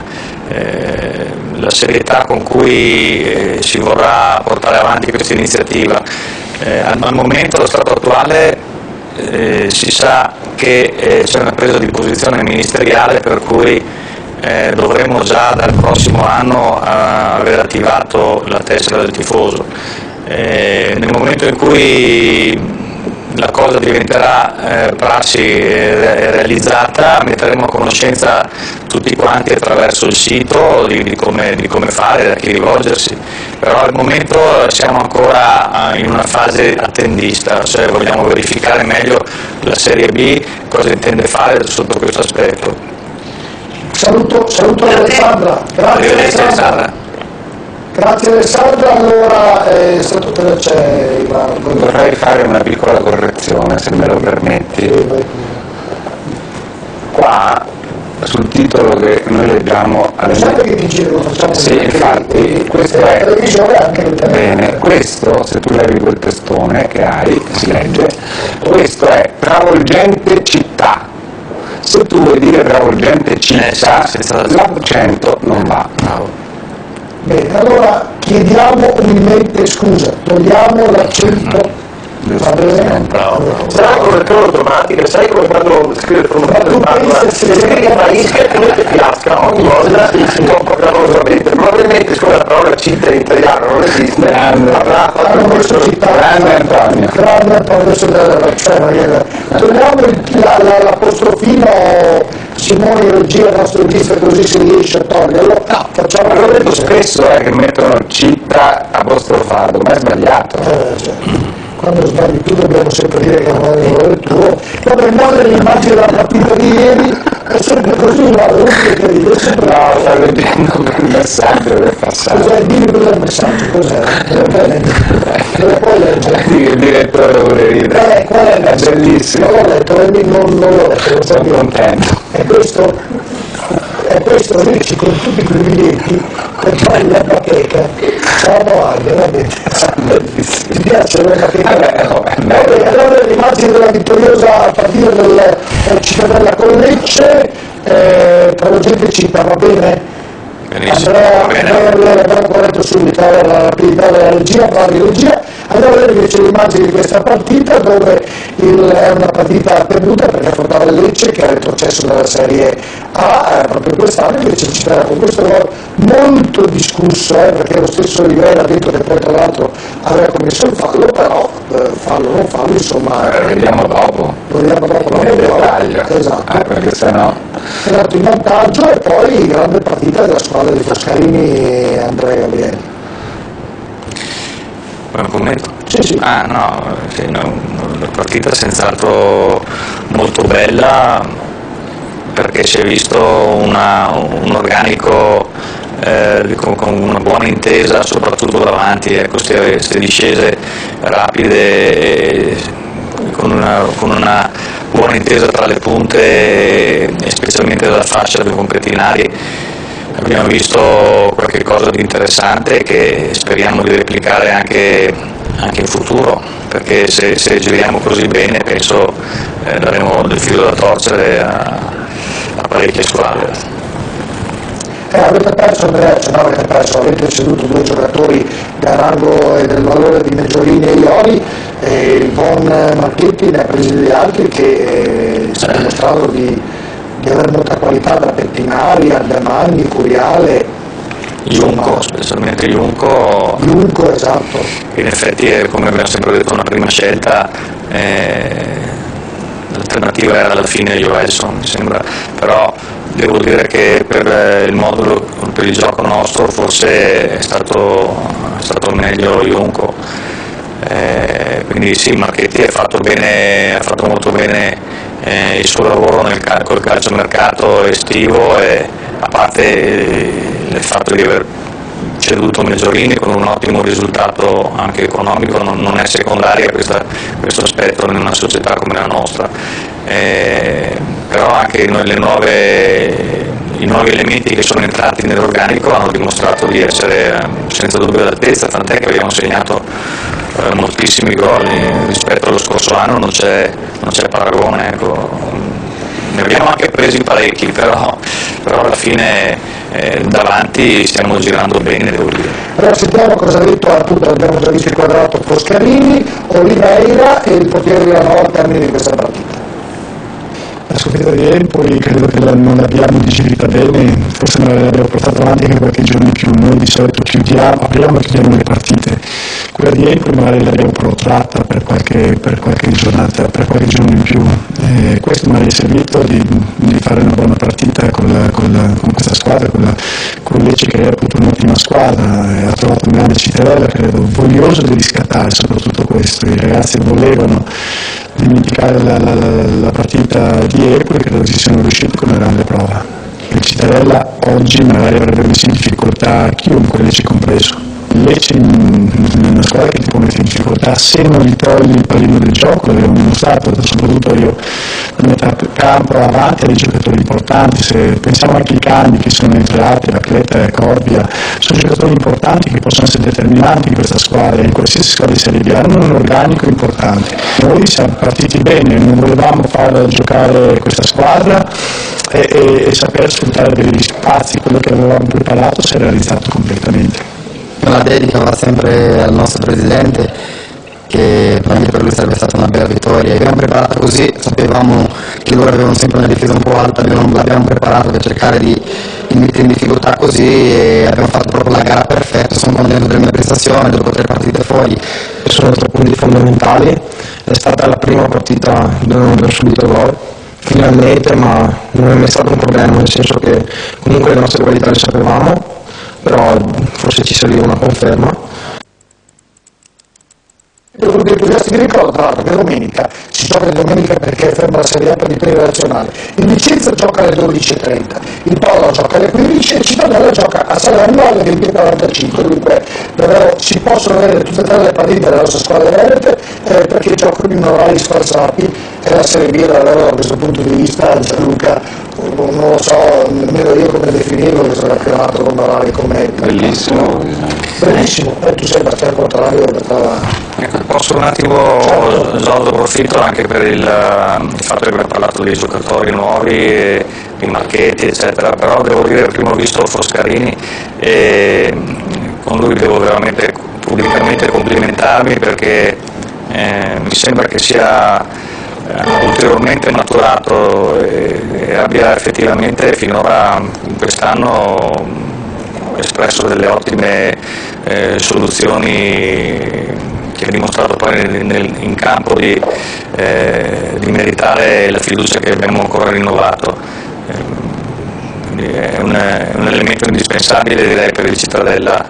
serietà con cui si vorrà portare avanti questa iniziativa. Al momento, allo stato attuale, si sa che c'è una presa di posizione ministeriale per cui dovremo già dal prossimo anno aver attivato la tessera del tifoso. Nel momento in cui la cosa diventerà prassi realizzata, metteremo a conoscenza tutti quanti attraverso il sito di come fare, da chi rivolgersi, però al momento siamo ancora in una fase attendista, cioè vogliamo verificare meglio la Serie B cosa intende fare sotto questo aspetto. Saluto Alessandra, grazie Alessandra. Grazie Alessandra, allora c'è vorrei fare una piccola correzione se me lo permetti. Qua sul titolo che noi leggiamo che dice lo facciamo? Sì, infatti questo è televisione anche bene, questo se tu leggi quel testone che hai, si legge, questo è travolgente città. Se tu vuoi dire travolgente città, l'accento non va. Bene, allora chiediamo umilmente scusa, togliamo l'accento. Sarà correttore automatica, sai come quando scrive il formulatore parla, se scrivi che Maisca e mette fiasca, ogni volta si tocca clamorosamente. Probabilmente siccome la parola città in italiano non esiste, avrà fatto questo città. Grande Antonio. Grande Antonio, togliamo l'apostrofino Simone in regia, il nostro regista, così si riesce a toglierlo. No, facciamo, l'ho detto spesso che mettono città apostrofato, ma è sbagliato. Quando sbagli tu dobbiamo sempre dire che non è il tuo. Quando rimuovere l'immagine della partita di ieri è sempre così, guarda, non ti credi, è sempre... No, sto leggendo quel messaggio che è passato. Cos'è? Dimmi cos'è il messaggio, cos'è? Dove puoi leggere? Il direttore vuole ridere. Qual è il messaggio? È bellissimo. Non l'ho letto, non l'ho letto. Sono contento. È questo, noi con tutti i privilegi contro la bacheca. Ciao anche, ti piace la bacheca? Allora l'immagine della vittoriosa partita del Cittadella con Lecce, per la gente cita, va bene? Andrea abbiamo corretto subito la rapidità della regia, parli regia. Andiamo a vedere invece l'immagine di questa partita, dove è una partita perduta perché affrontava il Lecce che è retrocesso dalla Serie A proprio quest'anno, invece ci sarà con questo gol molto discusso, perché lo stesso Livella ha detto che poi tra l'altro aveva commesso il fallo, però fallo non fallo, insomma lo vediamo dopo nel dettaglio, esatto, perché sennò è andato in vantaggio. E poi grande partita della squadra di Foscarini e Andrea Gabriele. Un commento? Sì. La partita senz'altro molto bella, perché si è visto un organico con una buona intesa soprattutto davanti, queste discese rapide, con una buona intesa tra le punte e specialmente dalla fascia dei completinari. Abbiamo visto qualche cosa di interessante che speriamo di replicare anche in futuro, perché se giriamo così bene penso daremo del filo da torcere a parecchie squadre. Avete perso Andrea, avete ceduto due giocatori del rango e del valore di Meggiorini e Iori, e il buon Marchetti ne ha presi degli altri che si è dimostrato di avere molta qualità, da Pettinari, Aldemagni, Curiale, Junco, specialmente Junco, esatto. In effetti è, come abbiamo sempre detto, una prima scelta, l'alternativa era alla fine Joelson, mi sembra, però devo dire che per il modulo, per il gioco nostro forse è stato meglio Junco, quindi sì, Marchetti ha fatto molto bene il suo lavoro col calciomercato estivo, e a parte il fatto di aver ceduto Meggiorini con un ottimo risultato anche economico, non è secondario questo aspetto in una società come la nostra, però anche i nuovi elementi che sono entrati nell'organico hanno dimostrato di essere senza dubbio d'altezza, tant'è che abbiamo segnato moltissimi gol rispetto allo scorso anno, non c'è paragone, ne abbiamo anche presi parecchi, però alla fine davanti stiamo girando bene, devo dire. Allora sentiamo cosa ha detto, appunto abbiamo già visto il quadrato Foscarini, Oliveira e il portiere della Nova al termine di questa partita. La sconfitta di Empoli credo che non l'abbiamo digerita bene, forse non l'abbiamo portata avanti anche qualche giorno in più. Noi di solito apriamo e chiudiamo le partite, quella di Empoli magari l'abbiamo protratta per qualche giornata, per qualche giorno in più. Questo mi ha servito di fare una buona partita con questa squadra, con Lecce, che è appunto un'ottima squadra, ha trovato un grande Cittadella, credo, voglioso di riscattare soprattutto questo. I ragazzi volevano dimenticare la partita di Empoli, credo che ci siano riusciti con una grande prova. Il Cittadella oggi magari avrebbe messo in difficoltà chiunque, Lecce compreso. Lecce è una squadra che ti può mettere in difficoltà se non gli togli il pallino del gioco, l'abbiamo dimostrato, soprattutto io da metà campo avanti ai giocatori importanti. Se pensiamo anche ai Cani, che sono entre altri, l'Atleta e Corbia, sono giocatori importanti che possono essere determinanti in questa squadra, in qualsiasi squadra di Serie B, hanno un organico importante. Noi siamo partiti bene, non volevamo far giocare questa squadra e saper sfruttare degli spazi, quello che avevamo preparato si è realizzato completamente. La dedica va sempre al nostro presidente, che anche per lui sarebbe stata una bella vittoria. Abbiamo preparato così, sapevamo che loro avevano sempre una difesa un po' alta, l'abbiamo preparato per cercare di mettere in difficoltà così, e abbiamo fatto proprio la gara perfetta. Sono contento della mia prestazione, dopo 3 partite fuori. Sono 3 punti fondamentali, è stata la prima partita dove non abbiamo subito gol finalmente, ma non è mai stato un problema, nel senso che comunque le nostre qualità le sapevamo, però forse ci serviva una conferma. Io con gli entusiasti vi ricordo tra l'altro che domenica si gioca domenica perché è ferma la Serie A per l'impegno nazionale. Il Vicenza gioca alle 12.30, il Polo gioca alle 15 e Cittadella gioca a Salerno alle 20.45. Dunque davvero si possono vedere tutte e 3 le partite della nostra squadra venete, perché giocano in orari sforzati, e la Serie B davvero da questo punto di vista, Gianluca, non lo so nemmeno io come definirlo questo campionato, come Quattrale come... Bellissimo. Bellissimo, tu sei Bastiano Quattrale, Posso un attimo, Giorgio, approfitto anche per il fatto che abbiamo parlato di giocatori nuovi, di Marchetti eccetera, però devo dire che prima ho visto Foscarini e con lui devo veramente pubblicamente complimentarmi perché mi sembra che sia ulteriormente maturato e abbia effettivamente finora quest'anno espresso delle ottime soluzioni che ha dimostrato poi in campo di meritare la fiducia che abbiamo ancora rinnovato. Quindi è un elemento indispensabile direi per il Cittadella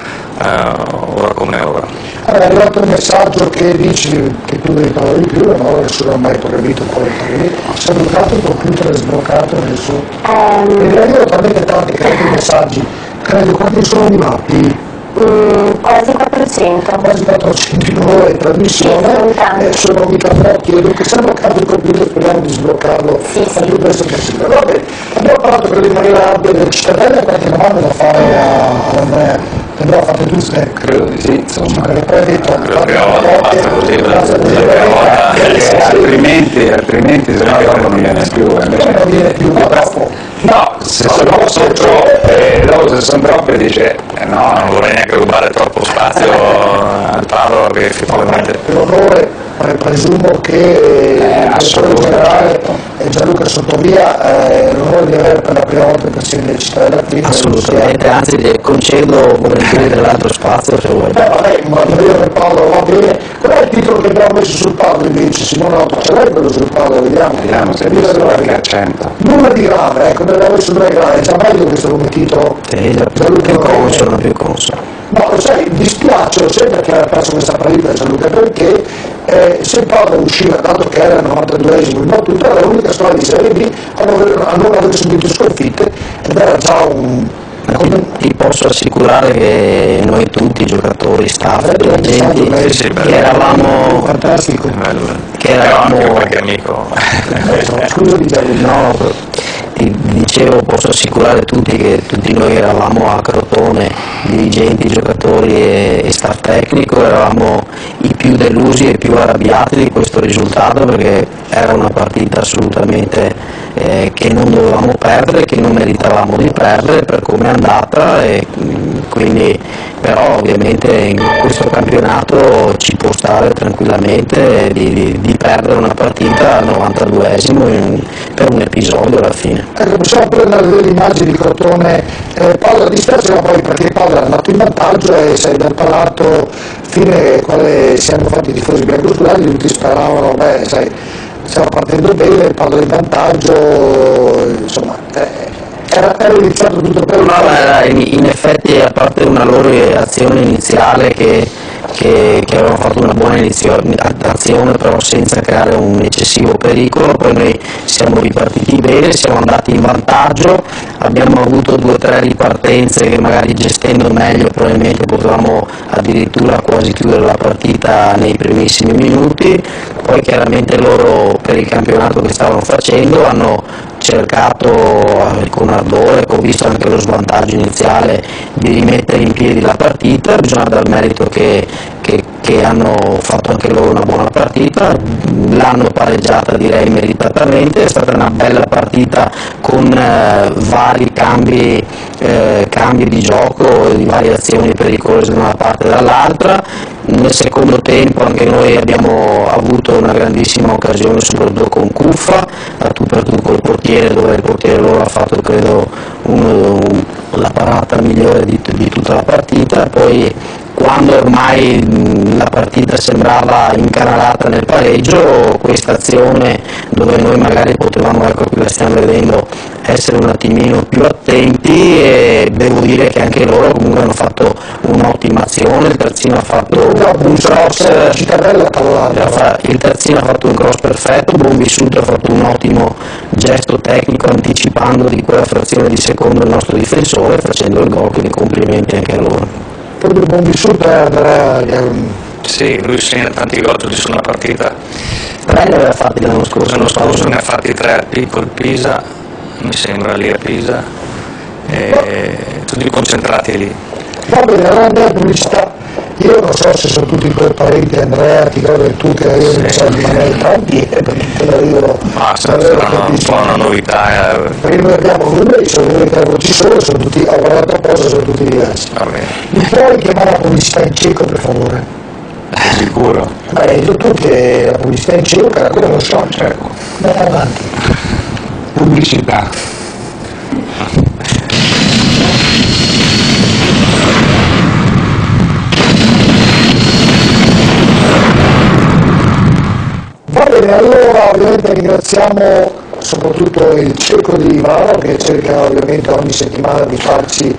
ora come ora. Allora, è arrivato un messaggio che dici che tu devi parlare di più, ma nessuno ha mai proibito poi si è bloccato il computer, è sbloccato adesso. Perché io ho talmente tanti messaggi, credo quanti sono di mappi? Quasi 400. Quasi 400 in un'ora di trasmissione, sono mica pochi, vedo che se è bloccato il computer speriamo di sbloccarlo il più presto possibile. Va bene, abbiamo parlato per rimanere ampio del Cittadella, qualche domanda da fare all'Andrea. Le abbiamo fatte tutte? Credo di sì, insomma. Altrimenti se no dopo non viene più. Non viene più dopo. No, se sono troppe dice no, non vorrei neanche rubare troppo spazio al Paolo perché effettivamente l'onore presumo che assolutamente Gianluca Sottovia l'onore di avere per la prima volta il Presidente del Cittadella qui. Assolutamente, anzi concedo volentieri dell'altro spazio se vuoi. Vabbè, ma io Paolo va bene. Qual è il titolo che abbiamo messo sul Paolo invece? Simone Autocerebbero sul Paolo, vediamo se visto che accento. Nulla di grave, ecco, ne abbiamo messo due grave, è già meglio questo come titolo. Più consono, più consono. No, lo sai, dispiace, lo sai perché aveva perso questa partita Gianluca, perché se il Paolo usciva, dato che era il 92esimo, no, tutta era l'unica squadra di Serie B a non aver subito sconfitte ed era già un... Ti posso assicurare che noi tutti, giocatori, staff, dirigenti, che eravamo fantastico, che eravamo qualche amico. Scusa di no, ti dicevo, posso assicurare tutti che tutti noi eravamo a Crotone, dirigenti, giocatori e staff tecnico, eravamo i più delusi e più arrabbiati di questo risultato perché era una partita assolutamente che non dovevamo perdere, che non meritavamo di perdere per come è andata e quindi però ovviamente in questo campionato ci può stare tranquillamente di perdere una partita al 92esimo per un episodio alla fine. Ecco, possiamo prendere delle immagini di Crotone, Paolo dispiace ma poi perché Paolo è andato in vantaggio e sei del parlato fine quale siamo fatti i tifosi biancoazzurri, tutti speravano, beh sai, stiamo partendo bene, Paolo in vantaggio, insomma era iniziato tutto per in effetti a parte una loro azione iniziale che avevano fatto una buona azione però senza creare un eccessivo pericolo, poi noi siamo ripartiti bene, siamo andati in vantaggio, abbiamo avuto 2 o 3 ripartenze che magari gestendo meglio probabilmente potevamo addirittura quasi chiudere la partita nei primissimi minuti, poi chiaramente loro per il campionato che stavano facendo hanno cercato con ardore, ho visto anche lo svantaggio iniziale di rimettere in piedi la partita, bisogna dar merito che hanno fatto anche loro una buona partita, l'hanno pareggiata direi meritatamente, è stata una bella partita con vari cambi di gioco, di variazioni pericolose da una parte e dall'altra. Nel secondo tempo anche noi abbiamo avuto una grandissima occasione soprattutto con Cuffa, a tu per tu col portiere, dove il portiere loro ha fatto credo la parata migliore di tutta la partita, poi quando ormai la partita sembrava incanalata nel pareggio, questa azione dove noi magari potevamo, ecco qui la stiamo vedendo, essere un attimino più attenti e devo dire che anche loro comunque hanno fatto un'ottima azione, il terzino ha fatto un cross, il terzino ha fatto un cross perfetto, Buonvissuto ha fatto un ottimo gesto tecnico anticipando di quella frazione di secondo il nostro difensore facendo il gol, quindi complimenti anche a loro. Proprio Buonvissuto sì, lui segna tanti gol su una partita. 3 ne aveva fatti l'anno scorso. L'anno scorso ne ha fatti 3 col Pisa, mi sembra lì a Pisa, tutti concentrati lì. Va bene, allora Andrea, pubblicità. Io non so se sono tutti i tuoi parenti, Andrea, ti ricordo tu che io non so di Manuel tanti, perché te lo arrivano. Ma sarà un po' una novità. Perché noi abbiamo numeri, sono numeri che non ci sono tutti, ho guardato apposta, sono tutti diversi. Va bene. Mi puoi chiamare la pubblicità in cieco, per favore? Sicuro? Hai detto tu che la pubblicità in cieco, che era quello non so, certo. Vai avanti. Pubblicità. Va bene, allora ovviamente ringraziamo soprattutto il Circo di Ivano che cerca ovviamente ogni settimana di farci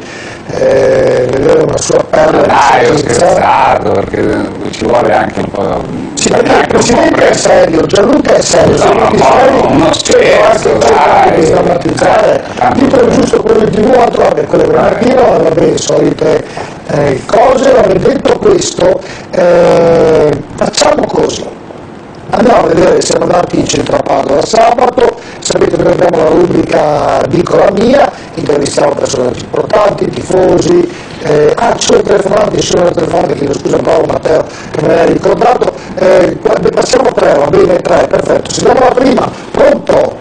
vedere una sua perla. Dai, ho scherzato, perché ci vuole anche un po'. Sì, perché il Presidente è serio, Gianluca è serio, se non ti seri, uno scherzo, cercano di sdrammatizzare, dicono giusto quello in TV, altro vabbè, quello granatino, vabbè, le solite cose, vabbè, detto questo, facciamo così. Andiamo a vedere, siamo andati in centro a Padova sabato, sapete che abbiamo la rubrica Dico la mia, intervistiamo personaggi importanti, tifosi, ci sono telefonate, chiedo scusa Paolo Matteo che me l'hai ricordato, passiamo tre, va bene, tre, perfetto, sentiamo la prima, pronto?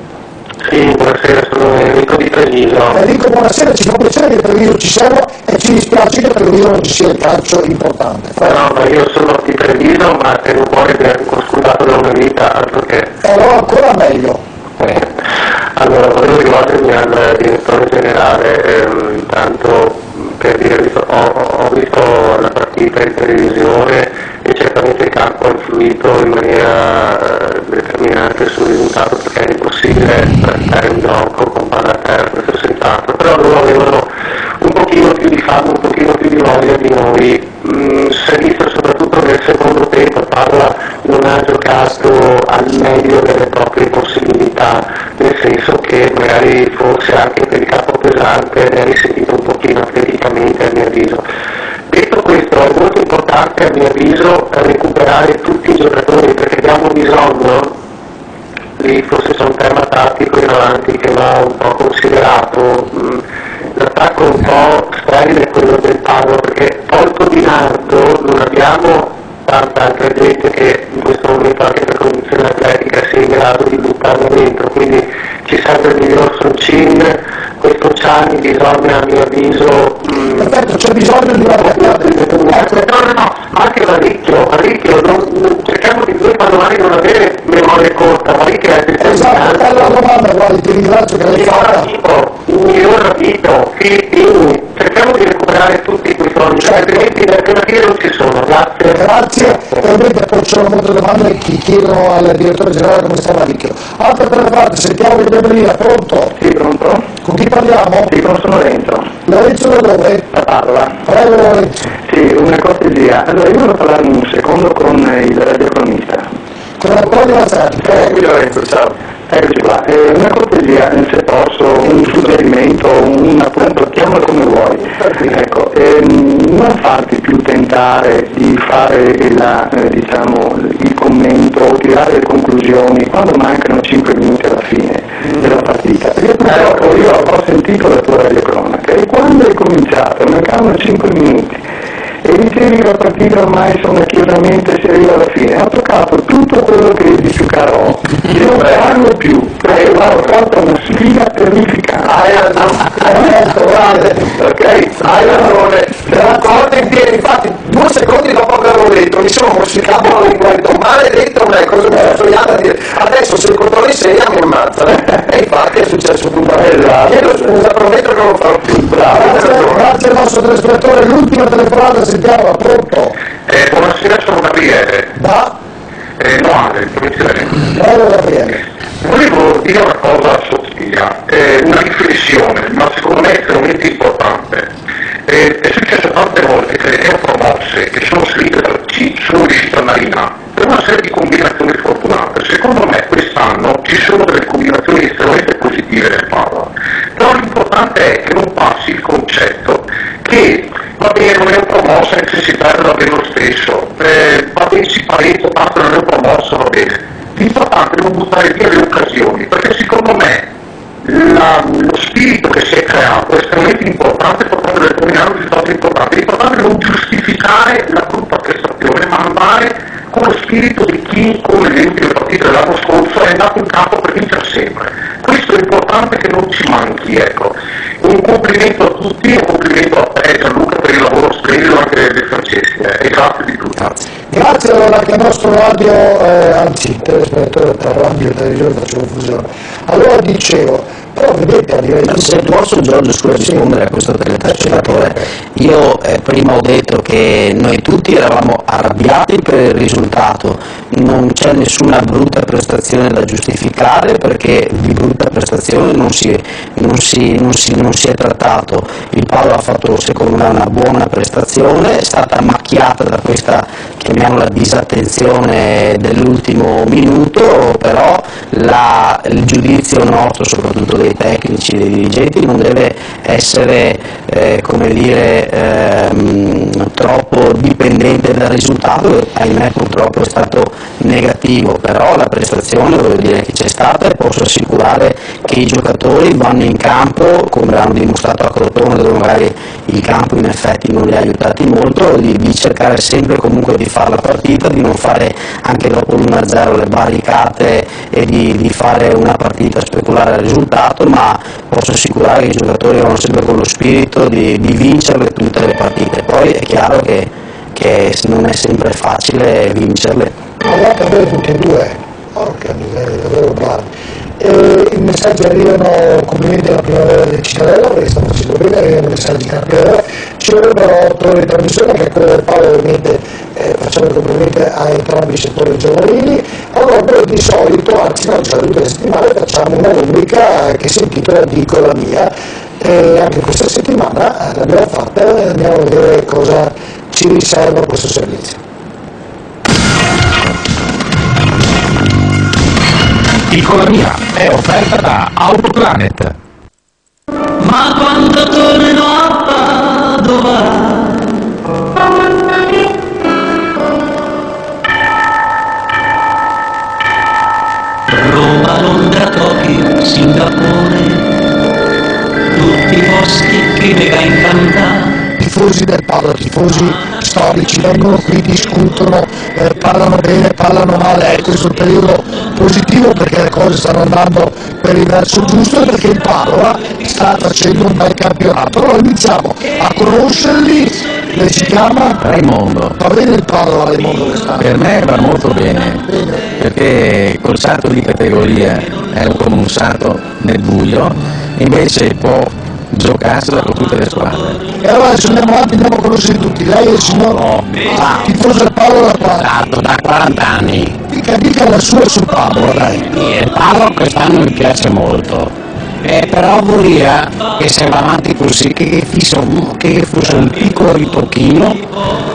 Sì, buonasera, sono Enrico di Treviso. Enrico, buonasera, ci fa piacere che Treviso ci serva e ci dispiace che a Treviso non ci sia il calcio importante. No, ma io sono di Treviso, ma tengo fuori di aver ascoltato da una vita, altro che... Allora ancora meglio. Allora, volevo rivolgermi al direttore generale, intanto per dirvi, ho visto la partita in televisione e certamente il campo ha influito in maniera determinante sul risultato, perché è impossibile stare in gioco con palla a terra, questo senz'altro, però loro avevano un pochino più di fame, un pochino più di voglia di noi. Si è visto soprattutto nel secondo tempo, Padova non ha giocato al meglio delle proprie possibilità, nel senso che magari forse anche per il capo pesante ne ha risentito un pochino atleticamente, a mio avviso. Detto questo, è molto importante a mio avviso recuperare tutti i giocatori, perché abbiamo bisogno, lì forse c'è un tema tattico in avanti che va un po' considerato, l'attacco un po' sterile è quello del Padova, perché tolto Di Nardo non abbiamo tanta altra gente che in questo momento anche per condizione atletica sia in grado di buttarlo dentro, quindi ci serve il miglior Soncin, questo Ciani bisogna a mio avviso... Perfetto, c'è bisogno di una no, anche Varicchio, cerchiamo di due padovani non avere memoria corta, Varicchio è esatto, bella domanda, guardi, ti ringrazio che l'hai fatta. un miglior rapito, Filippini, cerchiamo di recuperare tutti questi soldi, altrimenti le alternative non ci sono, grazie. Grazie, ovviamente approcciano molte domande che chiedono al direttore generale come sta Varicchio. Altra parte, sentiamo che abbiamo lì, pronto? Sì, pronto? Con chi parliamo? Sì, sono Lorenzo. Lorenzo da dove? Da Padova. Prego Lorenzo. Sì, una cortesia. Allora, io volevo parlare un secondo con il radiocronista. Con Antonio Mazzati, Qui Lorenzo, ciao. Eccoci qua. Una cortesia, se posso, un suggerimento, un appunto, chiamalo come vuoi. Ecco, non farti più tentare di fare il commento o tirare le conclusioni quando mancano 5 minuti alla fine della partita. Perché purtroppo io ho sentito la tua radiocronaca e quando hai cominciato mancavano 5 minuti e dicevi che la partita ormai sono chiaramente si arriva alla fine. Ho toccato tutto quello che di più caro, io non parlo più, perché ho fatto una sfida terrificante. Hai ragione, ok? Hai ragione, d'accordo in piedi, infatti 2 secondi dopo che avevo detto mi sono morsicato la lingua, ho detto maledetto me, cosa mi sono sognata a dire, adesso se il controllo in seria mi ammazzano, e infatti è successo tutto. Chiedo scusa, prometto che non lo farò più, bravo. Grazie al nostro telespettatore, l'ultima telefonata, sentiamo, pronto? Buonasera, sono Gabriele. Da? No, provincia. Prego Gabriele. Volevo dire una cosa sottile, una riflessione, ma secondo me è estremamente importante. È successo tante volte che le neopromosse che sono salite dal C sono riuscite a andare in A per una serie di combinazioni sfortunate. Secondo me quest'anno ci sono delle combinazioni estremamente positive nel Padova, però l'importante è che non passi il concetto che va bene, non è un promosso, è necessario va bene lo stesso, va bene si pareggia, tanto non è un promosso, va bene. L'importante è non buttare via le occasioni, perché secondo me lo spirito che si è creato è estremamente importante, portare determinare risultati importanti. È importante non giustificare la brutta prestazione, ma andare con lo spirito di chi, come l'esempio delle partite dell'anno scorso, è andato in campo per vincere sempre. Questo è importante che non ci manchi, ecco. Un complimento a tutti, un complimento a te Gianluca per il lavoro splendido anche dei Franceschi, e grazie di tutto. Grazie, allora che il nostro radio, anzi telespettore tra radio e televisione faccio confusione. Allora dicevo, però vedete a livello di... Se posso Giorgio scusa rispondere a questo telespettatore, io prima ho detto che noi tutti eravamo arrabbiati per il risultato, non c'è nessuna brutta prestazione da giustificare perché di brutta prestazione non si è trattato. Il Padova ha fatto secondo me una buona prestazione, è stata macchiata da questa, chiamiamola, disattenzione dell'ultimo minuto, però il giudizio nostro, soprattutto dei tecnici, dei dirigenti, non deve essere troppo dipendente dal risultato, che ahimè purtroppo è stato negativo, però la prestazione voglio dire che c'è stata e posso assicurare che i giocatori vanno in campo, come hanno dimostrato a Crotone, dove magari il campo in effetti non li ha aiutati molto, di cercare sempre comunque di fare la partita, di non fare anche dopo l'1-0 le barricate e di fare una partita speculare al risultato, ma posso assicurare che i giocatori vanno sempre con lo spirito di vincerle tutte le partite. Poi è chiaro che non è sempre facile vincerle. Allora avere tutti e due, porca miseria, davvero bravi. I messaggi arrivano, complimenti alla primavera del Cittadella perché stanno facendo bene, arrivano messaggi che la primavera ci vorrebbero 8 ore di trasmissione, anche quella del Paolo ovviamente facciamo i complimenti a entrambi i settori giovanili. Allora noi di solito, anzi no, già tutte le settimane facciamo una rubrica che si intitola Dico la mia, e anche questa settimana l'abbiamo fatta e andiamo a vedere cosa ci riserva questo servizio. Dico la mia è offerta da Autoplanet. Ma quando torno a Padova Roma, Londra, Tokyo, Singapore, tutti i posti che mi va incantare. Tifosi del Padova, tifosi storici, vengono qui, discutono, parlano bene, parlano male, è questo il periodo positivo perché le cose stanno andando per il verso giusto e perché il Padova sta facendo un bel campionato. Allora iniziamo a conoscerli, come si chiama? Raimondo. Va bene il Padova, Raimondo, quest'anno? Per me va molto bene, perché col salto di categoria è come un salto nel buio, invece può giocarsela con tutte le squadre. E allora adesso andiamo avanti, andiamo a conoscere tutti. Lei è il signor tifoso del Padova da quanto? Esatto, da 40 anni. Dica la sua sul Padova, dai. Il Padova quest'anno mi piace molto, però vorrei che se va avanti così che fosse un piccolo ritocchino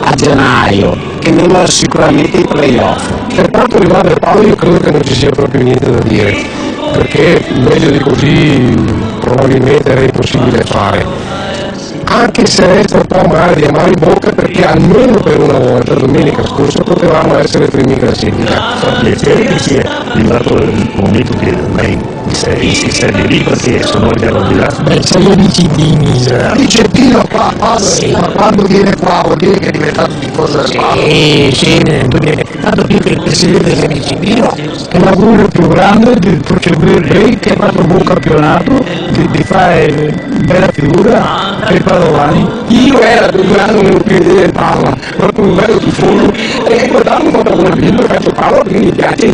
a gennaio, che ne va sicuramente i playoff. Per quanto riguarda il Paolo io credo che non ci sia proprio niente da dire, perché meglio di così probabilmente era impossibile fare. Anche se resta un po' male di amare in bocca, perché almeno per una volta domenica scorsa potevamo essere primi in classifica. È che sia arrivato il momento che ormai si serve lì perché sono di là. Beh, se lo dici di misera. Dice Pino qua, ma quando viene qua vuol dire che è diventato tifoso del Padova. Sì, tanto più che il presidente che dice Pino è l'augurio più grande di proseguire lei che ha fatto un buon campionato, di fare bella figura per i padovani. Io era 2 anni nel piede del Padova, proprio un bello tifoso, e guardavo una buona vita, faccio Padova perché mi piace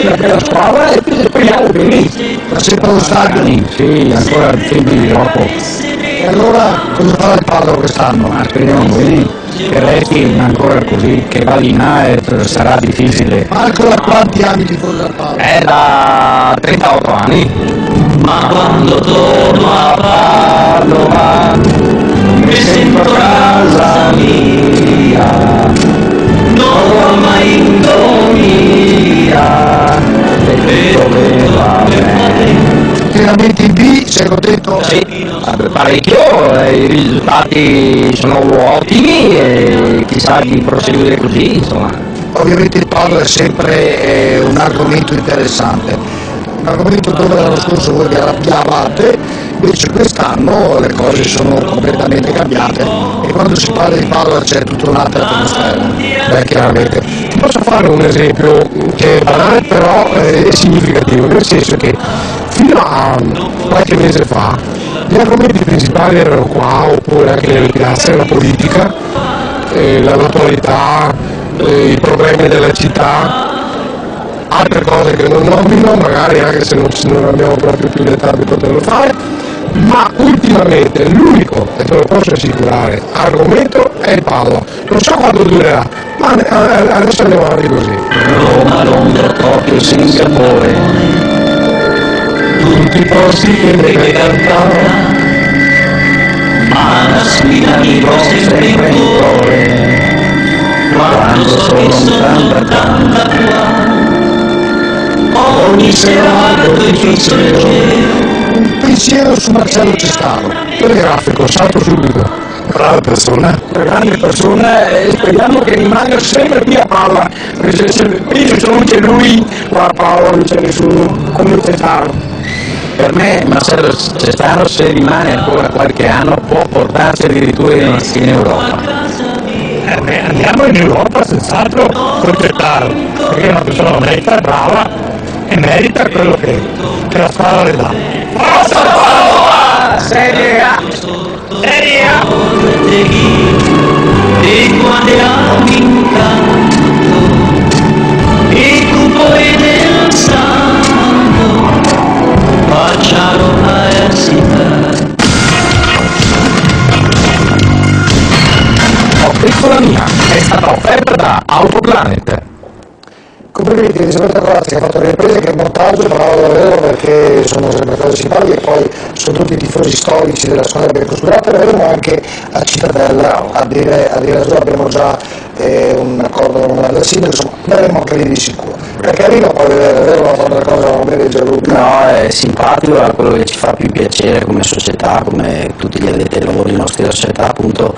la bella squadra e speriamo bene. Ma sempre allo stadio? Sì, ancora tempi di gioco. E allora cosa farà il Padova quest'anno? Ma speriamo bene che resti ancora così, che va in A sarà difficile. Marco, da quanti anni tifoso del Padova? È da 38 anni. Ma quando torno a Padova mi sento casa mia, non ho mai indonia e dove va bene. Allenamenti in B, sei contento? Sì, parecchio, i risultati sono ottimi e chissà di proseguire così, insomma. Ovviamente il Padova è sempre un argomento interessante, un argomento dove l'anno scorso voi vi arrabbiavate, Invece quest'anno le cose sono completamente cambiate e quando si parla di palla c'è tutta un'altra atmosfera. Beh, chiaramente. Ti posso fare un esempio che è banale però è significativo, nel senso che fino a qualche mese fa gli argomenti principali erano qua, oppure anche nelle piazze, la politica, l'attualità, i problemi della città, altre cose che non nomino, magari anche se non abbiamo proprio più l'età di poterlo fare, ma ultimamente l'unico, e te lo posso assicurare, argomento è il palla. Non so quanto durerà, ma adesso andiamo avanti così. Roma, Londra, Tokyo, Singapore, Tutti i posti che devi cantare, ma la sfida mi va sempre in cuore, quando sono lontano da qua. Ogni sera guardo il cielo. Un pensiero su Marcello Cestaro. Telegrafico, salto subito. Brava persona. Grande persona e speriamo che rimanga sempre qui a palla, perché se non c'è lui qua a palla non c'è nessuno come Cestaro. Per me Marcello Cestaro, se rimane ancora qualche anno, può portarci addirittura in Europa. Andiamo in Europa senz'altro con Cestaro, perché è una persona onesta, brava e merita quello che la squadra le dà. Forza Padova! Serie A! Serie A! E quando ami un canto e tu poi nel santo facciano università. Piccola mia è stata offerta da Autoplanet. Complimenti a Elisabetta Corazzi che ha fatto le riprese, che il montaggio, bravo davvero, perché sono sempre cose simpatiche e poi sono tutti i tifosi storici della squadra biancoazzurra. Vedremo anche a Cittadella a dire la sua, abbiamo già un accordo con la sindaco, insomma vedremo anche lì di sicuro. È carino poi vedere una buona cosa come di Gianluca. No, è simpatico, è quello che ci fa più piacere come società, come tutti gli addetti ai lavori della nostra società, appunto,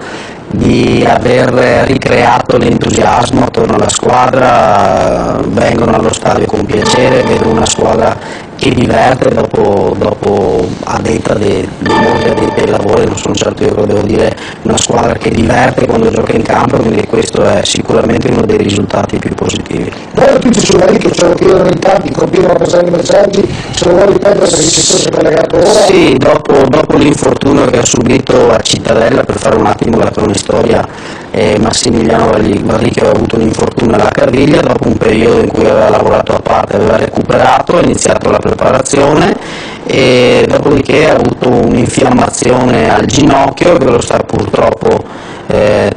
di aver ricreato l'entusiasmo attorno alla squadra, vengono allo stadio con piacere, vedono una squadra che diverte dopo a detta dei molti addetti ai lavori, non sono certo io che lo devo dire, una squadra che diverte quando gioca in campo, quindi questo è sicuramente uno dei risultati più positivi. Guarda tutti i suoi che ce lo chiedono in tanti, continuano a passare i messaggi, se lo vuoi ripetere perché ci fosse collegato ora? Sì, dopo l'infortunio che ha subito a Cittadella, per fare un attimo la cronistoria, Massimiliano Varricchio aveva avuto un infortunio alla caviglia, dopo un periodo in cui aveva lavorato a parte, aveva recuperato, ha iniziato la preparazione e dopodiché ha avuto un'infiammazione al ginocchio che lo sta purtroppo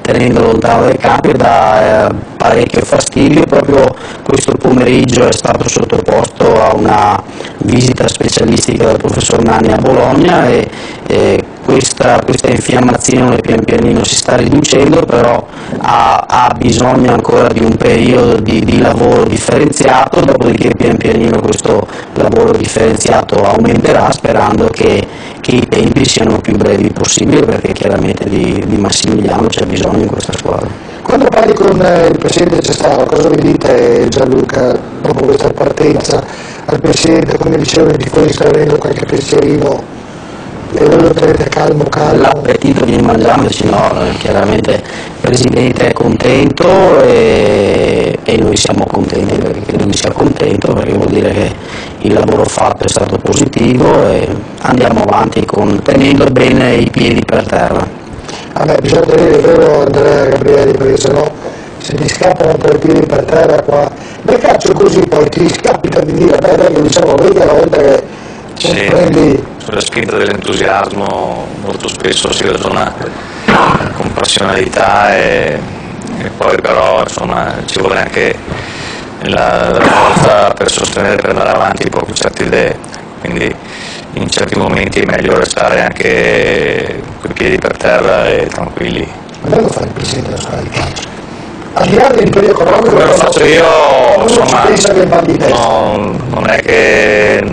tenendo lontano dai campi e dà parecchio fastidio. Proprio questo pomeriggio è stato sottoposto a una visita specialistica dal professor Nanni a Bologna e questa infiammazione pian pianino si sta riducendo, però ha bisogno ancora di un periodo di lavoro differenziato, dopodiché pian pianino questo lavoro differenziato aumenterà, sperando che i tempi siano più brevi possibili, perché chiaramente di Massimiliano c'è bisogno in questa squadra. Quando parli con il Presidente Cestaro, cosa vi dite, Gianluca, dopo questa partenza al Presidente, come dicevano i tifosi, sta avendo qualche pensierino? E voi lo tenete calmo? L'appetito viene mangiandoci, no? Chiaramente il Presidente è contento e noi siamo contenti, perché credo che sia contento, perché vuol dire che il lavoro fatto è stato positivo e andiamo avanti tenendo bene i piedi per terra. Bisogna tenere, vero Andrea Gabrielli, perché sennò se ti scappano un po' i piedi per terra qua, nel calcio così poi ti capita di dire, lo diciamo, vedi una volta che prendi... Sulla spinta dell'entusiasmo molto spesso si ragiona con passionalità e poi però insomma ci vuole anche la forza per sostenere, per andare avanti proprio certe idee, quindi in certi momenti è meglio restare anche coi piedi per terra e tranquilli. Ma bello fare il Presidente della squadra di calcio, al di là dell'impegno economico, come lo faccio io, insomma, non è che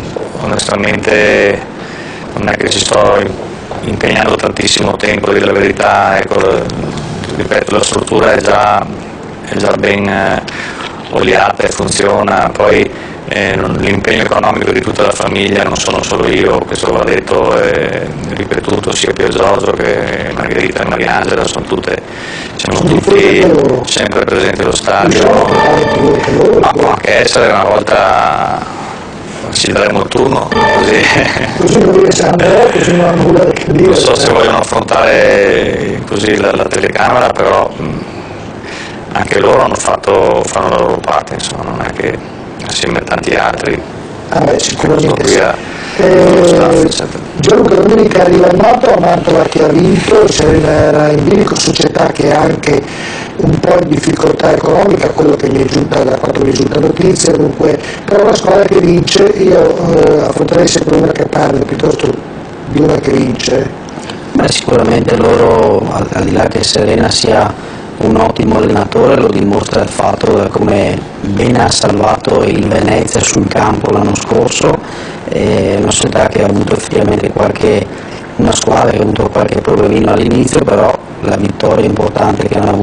onestamente non è che ci sto impegnando tantissimo tempo, a dire la verità, ecco, ripeto, la struttura è già ben oliata e funziona, poi l'impegno economico di tutta la famiglia, non sono solo io, questo va detto e ripetuto, sia Pier Giorgio che Margherita e Mariangela, siamo tutti sempre presenti allo stadio, ma può anche essere una volta ci daremo il turno, così non so se vogliono affrontare così la telecamera, però anche loro fanno la loro parte, insomma, non è che assieme a tanti altri sicuramente Gianluca domenica arriva il Nato, a Mantova che ha vinto, Serena era in bilico, società che ha anche un po' in difficoltà economica, quello che mi è giunta da quanto mi è giunta notizia, dunque però la squadra che vince io affronterei sempre una che perde piuttosto di una che vince. Beh, sicuramente loro, al di là che Serena sia un ottimo allenatore, lo dimostra il fatto come bene ha salvato il Venezia sul campo l'anno scorso, è una società che ha avuto effettivamente una squadra che ha avuto qualche problemino all'inizio, però la vittoria importante che hanno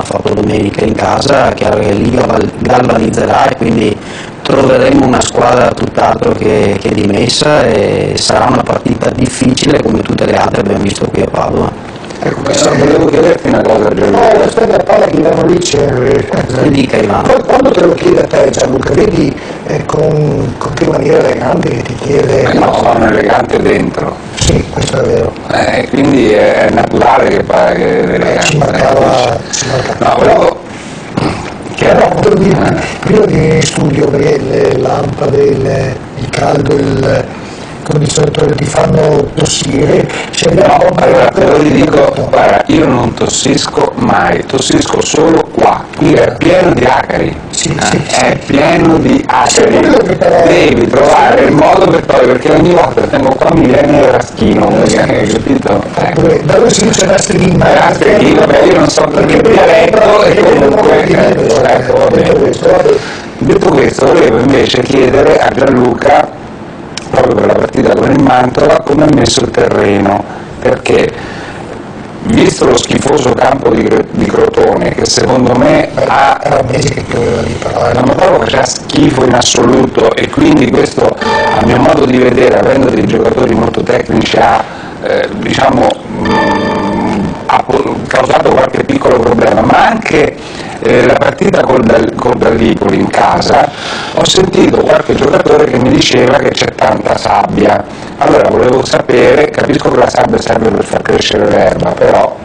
fatto domenica in casa, chiaro che lì galvanizzerà e quindi troveremo una squadra tutt'altro che dimessa e sarà una partita difficile come tutte le altre abbiamo visto qui a Padova. Ecco, volevo chiederti una cosa, Gianluca. Aspetta, parla che Ivano dice. Dica Ivano. Quando te lo chiede a te Gianluca, vedi con che maniera elegante che ti chiede. No, sono elegante dentro. Sì, questo è vero. Quindi è naturale che pare che elegante. Ci mancava. No, volevo. Prima di studio le lampade, il caldo, come di solito ti fanno tossire. No, allora te lo dico, guarda, io non tossisco mai, tossisco solo qua, qui è pieno di acari, è pieno di acari, devi trovare il modo per togliere, perché ogni volta che tengo qua mi viene il raschino, hai capito? Da dove si dice rastrechino? Rastrechino, beh io non so perché il dialetto e comunque, detto questo volevo invece chiedere a Gianluca, proprio per la partita con il Mantova, come ha messo il terreno, perché visto lo schifoso campo di Crotone, che secondo me era mesi che pioveva lì, però la Mantova faceva schifo in assoluto, e quindi questo a mio modo di vedere, avendo dei giocatori molto tecnici, ha causato qualche piccolo problema, ma anche la partita col Gallipoli in casa ho sentito qualche giocatore che mi diceva che c'è tanta sabbia. Allora volevo sapere, capisco che la sabbia serve per far crescere l'erba, però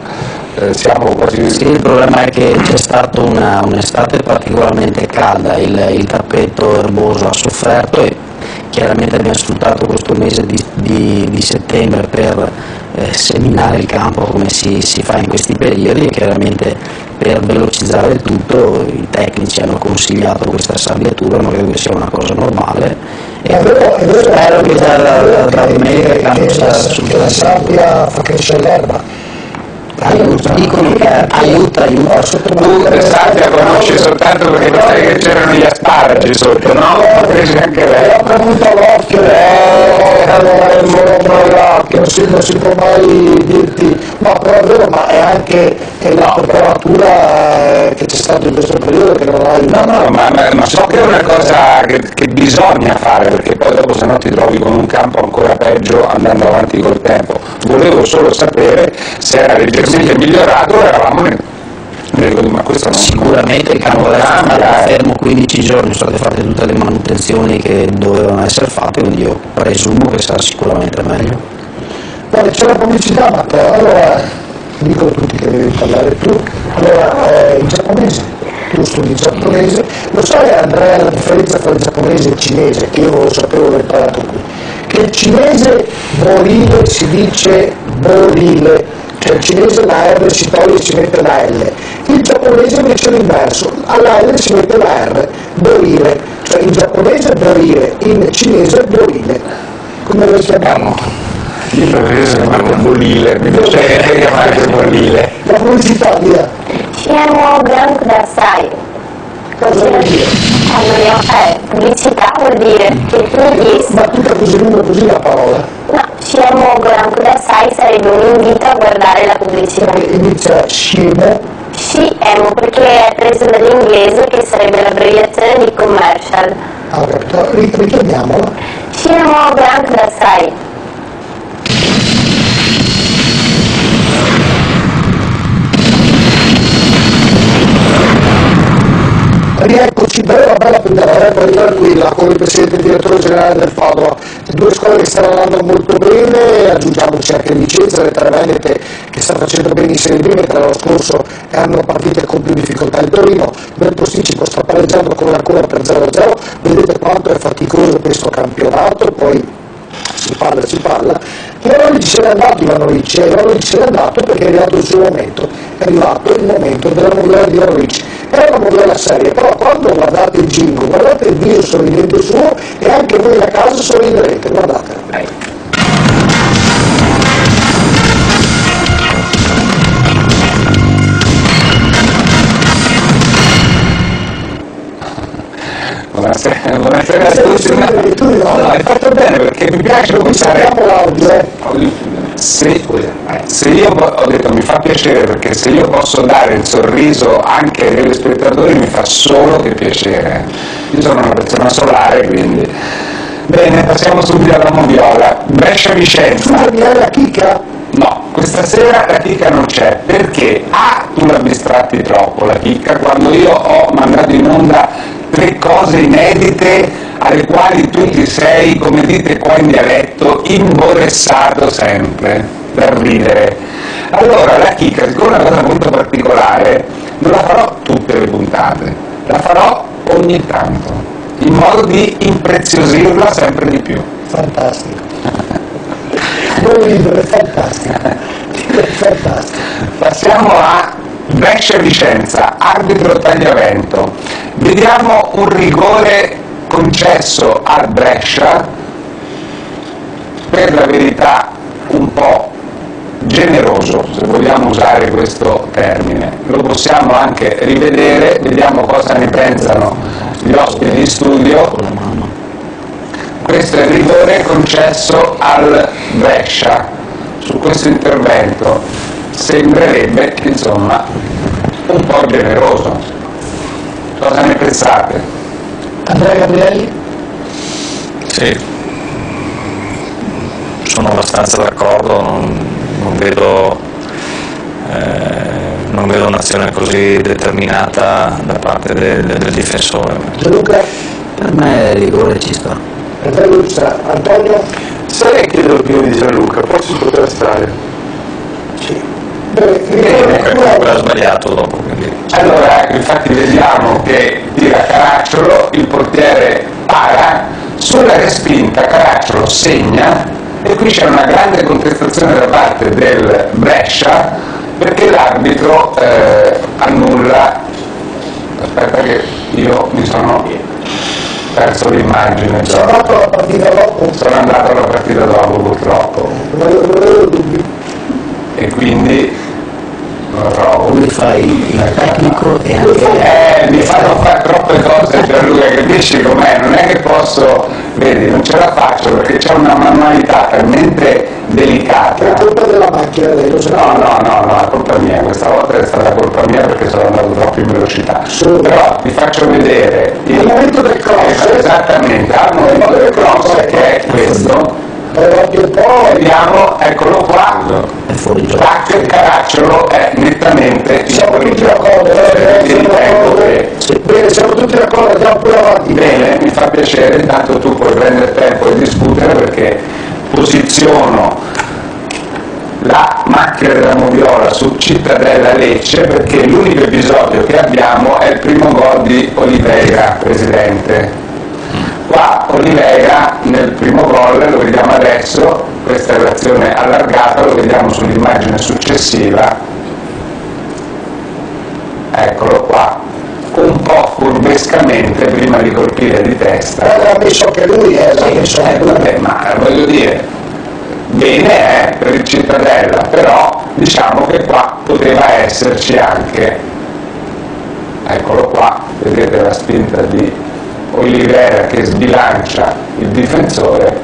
siamo quasi. Sì, il problema è che c'è stata un'estate particolarmente calda, il tappeto erboso ha sofferto e chiaramente abbiamo sfruttato questo mese di settembre per seminare il campo come si fa in questi periodi, e chiaramente per velocizzare il tutto i tecnici hanno consigliato questa sabbiatura, non credo che sia una cosa normale e spero che da domenica il campo sia assolutamente. La sabbia fa crescere l'erba. Dicono che aiuta. Tu sabbia conosci soltanto perché sai che c'erano gli asparagi sotto, no? Potrebbe anche lei. Ho premuto l'occhio, non si può mai dirti, no, però è vero, ma è anche la temperatura che c'è stato in questo periodo che non hai. No, ma so che è una cosa che bisogna fare, perché poi dopo se no ti trovi con un campo ancora peggio andando avanti col tempo. Volevo solo sapere se era leggermente migliorato o eravamo ma questo non. Sicuramente il campo adesso è stato fermo 15 giorni, sono state fatte tutte le manutenzioni che dovevano essere fatte, quindi io presumo che sarà sicuramente meglio. Guarda, c'è la pubblicità, Matteo, allora dicono tutti che devi parlare tu, allora il giapponese, tu studi il giapponese, lo sai Andrea la differenza tra il giapponese e il cinese, che io non lo sapevo, l'ho imparato qui, che il cinese borile si dice borile, cioè il cinese la R si toglie e si mette la L, il giapponese invece è l'inverso, alla L si mette la R, borile, cioè in giapponese borile, in cinese borile, come lo chiamiamo? Io preferisco chiamarlo bolile, mi piacerebbe chiamare bolile. La pubblicità, via. Siamo Gran Kudasai. Pubblicità vuol dire che tu gli. Ma tutta così lunga così la parola? No, Siamo Gran Kudasai sarebbe un invito a guardare la pubblicità. Inizia Shiemo. Shiemo perché è preso dall'inglese che sarebbe l'abbreviazione di commercial. Ah, ho capito, richiamiamola. Cinema Branco da Sai. Rieccoci, bella tranquilla, con il presidente e direttore generale del Padova, due squadre che stanno andando molto bene, aggiungiamoci anche Vicenza, le tre Venete che stanno facendo benissimo in prima, tra l'anno scorso e hanno partite con più difficoltà il Torino, nel posticipo sta pareggiando con ancora per 0-0, vedete quanto è faticoso questo campionato, poi si parla, Ivanovic se n'è andato, Ivanovic se n'è andato perché è arrivato il suo momento, è arrivato il momento della novella di Ivanovic, è una novella seria, però quando guardate il jingle, guardate il viso sorridente suo e anche voi a casa sorriderete, guardatelo. Buonasera a tutti. No, hai fatto bene perché mi piace cominciare. Se io ho detto mi fa piacere perché se io posso dare il sorriso anche ai telespettatori mi fa solo che piacere. Io sono una persona solare, quindi. Bene, passiamo subito alla moviola. Brescia Vicenza. La chicca? No, questa sera la chicca non c'è perché tu la distratti troppo la chicca quando io ho mandato in onda 3 cose inedite alle quali tu ti sei, come dite qua in dialetto, imboressato sempre per ridere. Allora la chicca, siccome è una cosa molto particolare, non la farò tutte le puntate, la farò ogni tanto, in modo di impreziosirla sempre di più. Fantastico. Un libro, è fantastico. Passiamo a Brescia Vicenza, arbitro Tagliavento. Vediamo un rigore concesso al Brescia, per la verità un po' generoso, se vogliamo usare questo termine. Lo possiamo anche rivedere, vediamo cosa ne pensano gli ospiti di studio. Questo è il rigore concesso al Brescia. Su questo intervento sembrerebbe, insomma, un po' generoso. Cosa ne pensate? Andrea Gabrielli? Sì, sono abbastanza d'accordo, non vedo un'azione così determinata da parte del difensore. Gianluca? Per me il rigore ci sta. Antonio? Sai che chiedo l'opinione di Gianluca, forse si poteva stare. Sì. Ha sbagliato dopo, quindi. Allora, infatti vediamo che tira Caracciolo, il portiere para, sulla respinta Caracciolo segna e qui c'è una grande contestazione da parte del Brescia perché l'arbitro annulla. Aspetta che io mi sono perso l'immagine. Sono andato alla partita dopo. Sono andato alla partita dopo purtroppo. Non avevo dubbi. E quindi non lo trovo. Lui fa il tecnico e anche... mi fanno fare troppe cose Gianluca, capisci com'è? Non è che posso, vedi, non ce la faccio perché c'è una manualità talmente delicata. È colpa della macchina, lei lo sa. No, è colpa mia, questa volta è stata colpa mia perché sono andato troppo in velocità. Però ti faccio vedere il momento del cross. Esattamente, al momento del cross che è questo. Vediamo, eccolo qua, tac, Caracciolo è nettamente siamo tutti d'accordo, siamo tutti d'accordo, andiamo pure avanti. Bene, mi fa piacere, intanto tu puoi prendere tempo e discutere perché posiziono la macchina della moviola su Cittadella Lecce perché l'unico episodio che abbiamo è il primo gol di Oliveira, presidente. Qua Oliveira nel primo gol, lo vediamo adesso, questa è l'azione allargata, lo vediamo sull'immagine successiva, eccolo qua, un po' furbescamente prima di colpire di testa. L'ha messo anche lui, ma voglio dire, bene per il Cittadella, però diciamo che qua poteva esserci anche, eccolo qua, vedete la spinta di Oliveira che sbilancia il difensore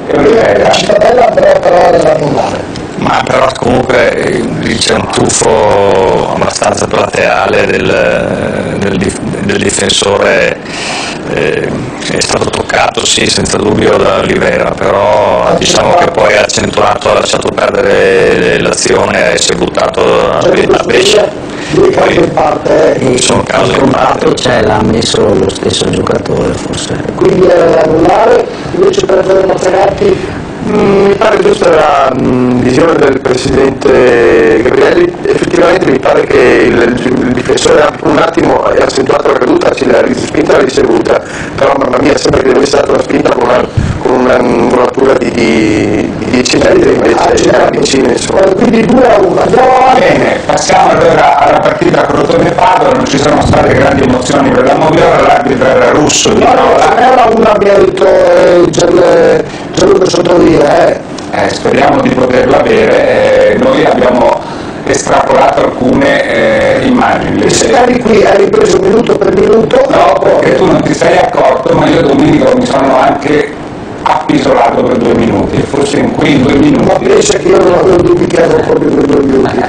e Oliveira Cittadella però da annullare. Ma però comunque c'è un tuffo abbastanza plateale del difensore è stato toccato sì, senza dubbio da Olivera, però diciamo che poi ha accentuato, ha lasciato perdere l'azione e si è buttato a pesce. Sono cause in parte c'è, l'ha messo lo stesso giocatore forse. Quindi annullare invece per Mazzaretti. Mi pare giusta la visione del Presidente Gabrielli, effettivamente mi pare che il difensore un attimo ha accentuato la caduta, la spinta l'ha ricevuta, però mamma mia sembra che deve essere stata una spinta con una muratura di 10 metri invece era vicino, insomma. Quindi 2-1, andiamo avanti. Bene, passiamo allora alla partita Crotone-Padova, non ci sono state grandi emozioni per la Moviola, l'arbitro era russo di Nola. Era una merito Gianluca Sottolini. Speriamo di poterla avere, noi abbiamo estrapolato alcune immagini. Se eri qui, hai ripreso minuto per minuto? No, perché tu non ti sei accorto, ma io Domenico mi sono anche appisolato per 2 minuti, forse in quei 2 minuti. Ma pensa che io non avevo dubbi che ero proprio per 2 minuti.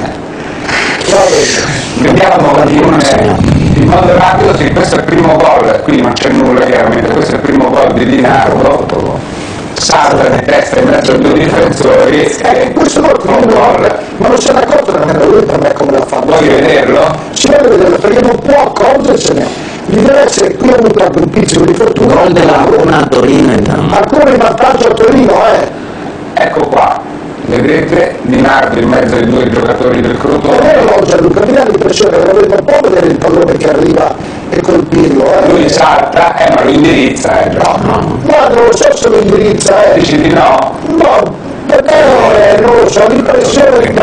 Vediamo in modo rapido, sì, questo è il primo gol, qui non c'è nulla chiaramente, questo è il primo gol di Dinardo. Salta di testa in mezzo ai 2 difensori questo gol, ma non se ne accorge nemmeno lui per me come l'ha fatto. Vuoi vederlo? Ci vuole vederlo perché non può accorgersene, gli deve essere, qui ha avuto anche un piccolo di fortuna. Gol della Roma a Torino intanto. Ancora in vantaggio a Torino, Ecco qua, vedete Dinardo in mezzo ai 2 giocatori del Crotone. Gianluca, mi dà l'impressione che non può vedere il pallone che arriva e colpirlo. Lui salta, ma lo indirizza, no. Ma non lo so se lo indirizza, Dici di no? No, perché non lo so, l'impressione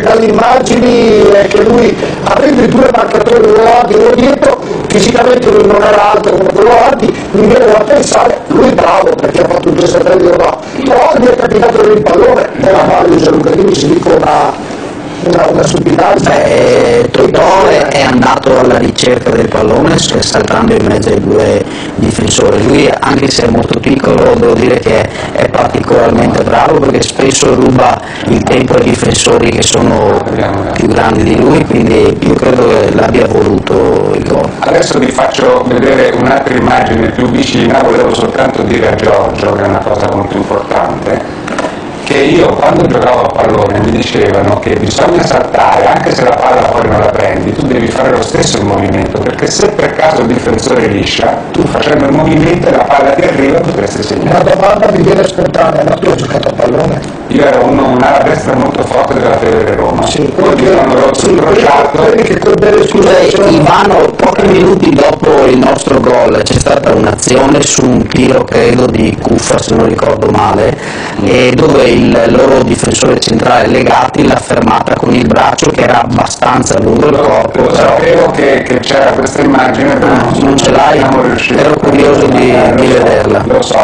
dalle immagini è che lui, avendo i 2 marcatori uno avanti e uno dietro, fisicamente lui non era alto come quello avanti, mi viene da pensare, lui è bravo perché ha fatto un gesto di roba, però gli è capitato il pallone, era male Gianluca, quindi si dico una stupidaggine. Totò è andato alla ricerca del pallone saltando in mezzo ai 2 difensori. Lui, anche se è molto piccolo, devo dire che è particolarmente bravo perché spesso ruba il tempo ai difensori che sono più grandi di lui, quindi io credo che l'abbia voluto il gol. Adesso vi faccio vedere un'altra immagine più vicina, volevo soltanto dire a Giorgio che è una cosa molto importante, che io quando giocavo a pallone mi dicevano che bisogna saltare, anche se la palla poi non la prendi, tu devi fare lo stesso il movimento, perché se per caso il difensore liscia, tu facendo il movimento e la palla ti arriva potresti segnare. Una domanda mi viene spontanea, ma tu hai giocato a pallone? Io ero un'ala destra molto forte della Fedele Roma, poi mi sono rotto il crociato. Scusa Ivano, pochi minuti dopo il nostro gol c'è stata un'azione su un tiro credo di Cuffa se non ricordo male, e dove il loro difensore centrale Legati l'ha fermata con il braccio che era abbastanza lungo il corpo. Sapevo che c'era questa immagine, però non ce l'hai, ero curioso di vederla. Lo so,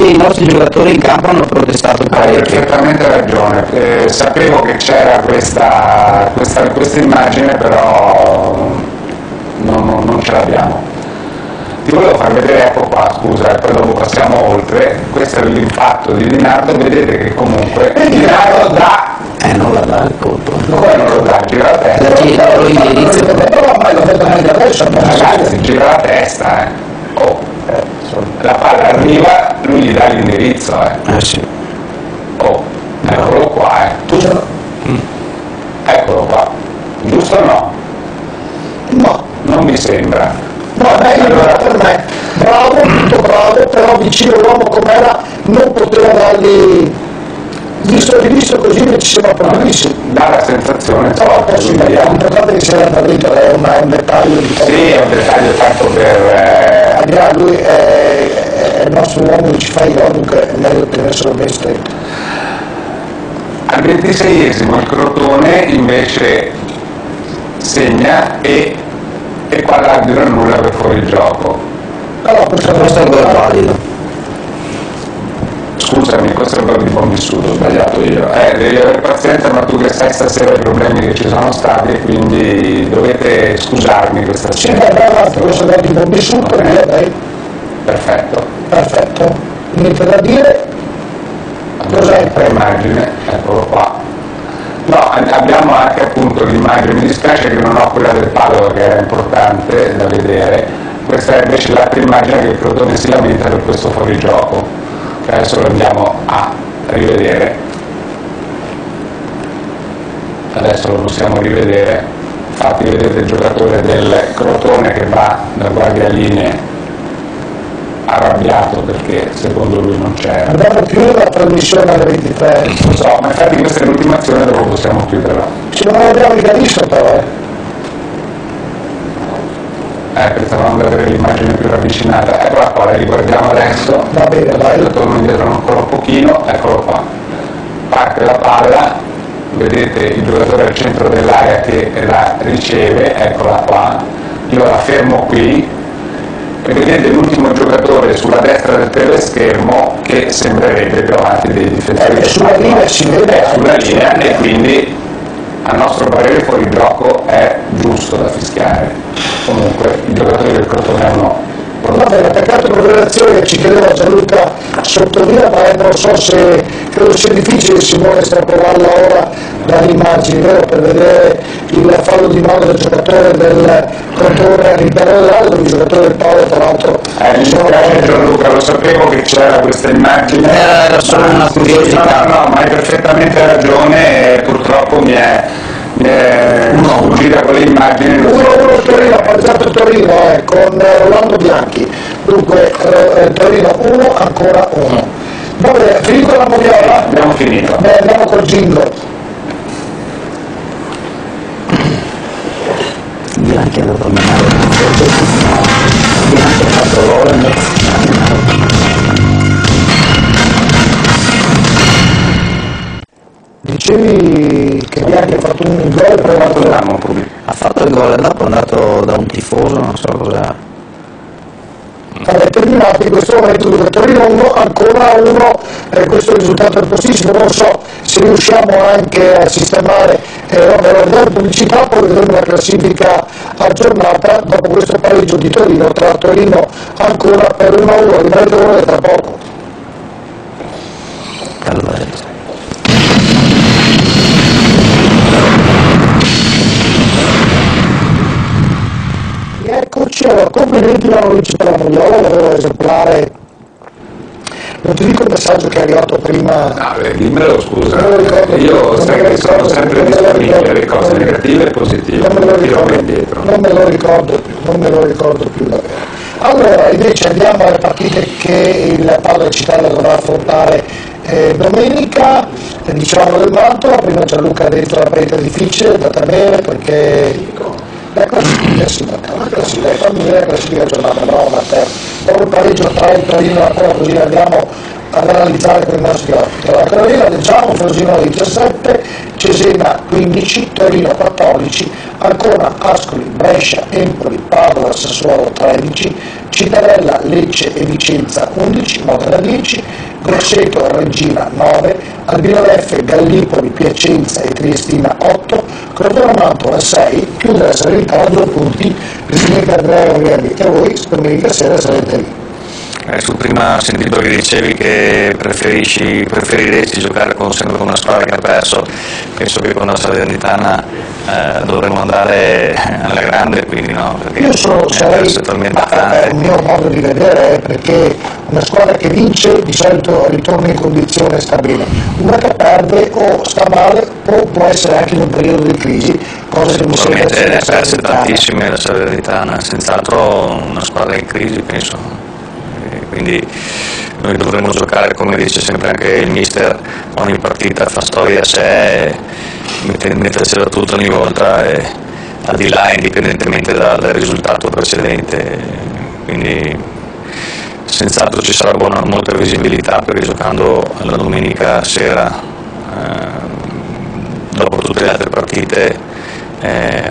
i nostri giocatori in campo hanno protestato parecchio. Hai perfettamente ragione, sapevo che c'era questa immagine, però non ce l'abbiamo. Ti volevo far vedere, ecco qua, scusa, poi dopo passiamo oltre, questo è l'impatto di Dinardo, vedete che comunque Dinardo dà... non la dà il colpo. Come non lo dà? Gira la testa. Lo indirizzo. Ragazzi, gira la testa, la palla arriva, lui gli dà l'indirizzo, sì. Eccolo qua, Eccolo qua. Giusto o no? No. Non mi sembra. No, allora, per me, bravo, tutto bravo, però vicino all'uomo com'era non poteva dargli, visto così mi ci sembra bravissimo. Dà la sensazione, l'importante che sia partito, è un dettaglio di sì, è un dettaglio fatto per... lui è il nostro uomo che ci fa i gol, dunque è meglio tenerselo ben stretto. Al 26esimo il Crotone invece segna e qua l'arbitro annulla per fuori gioco. Allora, questo è il gol valido. Scusami, questo è il gol di buon vissuto, ho sbagliato io. Devi avere pazienza, ma tu che sai stasera i problemi che ci sono stati e quindi dovete scusarmi questa sera. Sì, questo è il gol di buon vissuto, dai. Perfetto. Niente da dire. Cos'è l'immagine? Eccolo qua. No, abbiamo anche appunto l'immagine, mi dispiace che non ho quella del Padova che era importante da vedere, questa è invece l'altra immagine che il Crotone si lamenta per questo fuorigioco, che adesso lo andiamo a rivedere. Adesso lo possiamo rivedere. Infatti vedete il giocatore del Crotone che va da guardialinee arrabbiato perché secondo lui non c'era. Abbiamo chiuso la trasmissione alle 23. Non so, ma infatti questa è l'ultima azione, dopo possiamo chiuderla. Se non abbiamo mica visto però, Pensavamo di avere l'immagine più ravvicinata. Eccola qua, la riguardiamo adesso. Va bene, vai. Io torno indietro ancora un pochino, eccolo qua. Parte la palla, vedete il giocatore al centro dell'area che la riceve, eccola qua. Io la fermo qui e vedete l'ultimo giocatore sulla destra del teleschermo che sembrerebbe più avanti dei difensori. Sulla linea si vede. Sulla linea, e quindi a nostro parere fuori gioco è giusto da fischiare. Comunque i giocatori del Crotone hanno... Va bene, peccato per le azioni, ci credo Gianluca sottolinea, ma non so se credo sia difficile Simone estrapolarla ora dalle immagini, vero? Per vedere il fallo di mano del giocatore del Crotone all'interno dell'altro, il giocatore del Paolo tra l'altro. Mi dispiace Gianluca, lo sapevo che c'era questa immagine. Era solo una curiosità. No, ma hai perfettamente ragione e purtroppo mi è sfuggita quelle immagini. 1-1 Torino, ha pareggiato Torino con Rolando Bianchi, dunque Torino 1, ancora 1. Va bene, finito la moviola? Abbiamo finito. Beh, andiamo col jingle. Bianchi è andato a menare Bianchi ha fatto gol, è andato a menare. Dicevi che Bianchi ha fatto un gol, ha fatto il gol e dopo è andato da un tifoso, non so cos'era. Vabbè, terminato in questo momento il Torino 1, ancora 1, questo risultato è postissimo, non so se riusciamo anche a sistemare la pubblicità, poi vedremo la classifica aggiornata dopo questo pareggio di Torino, tra Torino ancora per 1-1, rimanete ora tra poco. Allora. Eccoci, allora complimenti a Luigi per la Moviola, lavoro esemplare. Non ti dico il messaggio che è arrivato prima. Dimmelo scusa, non me lo ricordo, io sono sempre disponibile alle cose negative e positive, non me lo ricordo più davvero. Allora invece andiamo alle partite che il Padre Cittadella dovrà affrontare domenica. Dicevamo del Mantova, prima Gianluca ha detto la partita difficile, è andata bene perché la classifica si fammi vedere la classifica giornata, no Matteo, dopo il pareggio tra il Torino e la Cora, così andiamo ad analizzare con i nostri occhi. La Carolina leggiamo, Frosinone 17, Cesena 15, Torino 14, Ancona, Ascoli, Brescia, Empoli, Padova, Sassuolo 13, Cittadella, Lecce e Vicenza 11, Modena 10, Grosseto, Regina 9, Albino Leffe, Gallipoli, Piacenza e Triestina 8, Crotone Mantova 6, chiude la Serenità a 2 punti, Presidente Andrea Gabrielli e voi domenica sera sarete lì. Tu prima ho sentito che dicevi che preferiresti giocare sempre con una squadra che ha perso, penso che con la Salernitana dovremmo andare alla grande, quindi no, perché io sarei, è un mio modo di vedere, perché una squadra che vince di solito ritorna in condizione stabile, una che perde o sta male o può essere anche in un periodo di crisi, cosa che mi sembra essere ne ha perse tantissime la Salernitana, senz'altro una squadra in crisi penso. Quindi noi dovremmo giocare, come dice sempre anche il mister, ogni partita fa storia a sé, mettercela tutta ogni volta, al di là indipendentemente dal risultato precedente, quindi senz'altro ci sarà molta visibilità, perché giocando la domenica sera dopo tutte le altre partite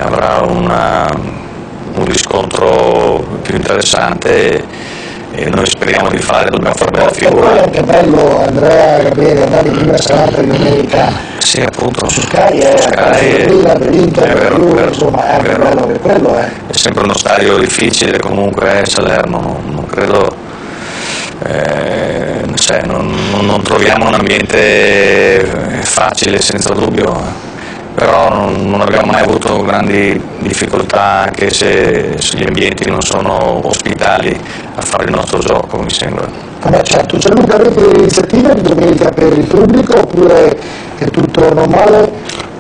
avrà un riscontro più interessante e noi speriamo di dobbiamo fare bella figura. Poi è anche bello Andrea Gabriele andare in prima serata di domenica sì, appunto, su Sky dell'Inter, insomma è anche bello che quello è sempre uno stadio difficile comunque, Salerno, non credo non troviamo un ambiente facile senza dubbio, però non abbiamo mai avuto grandi difficoltà, anche se gli ambienti non sono ospitali, a fare il nostro gioco, mi sembra. Ma certo, c'è un avete iniziative di domenica per il pubblico oppure è tutto normale?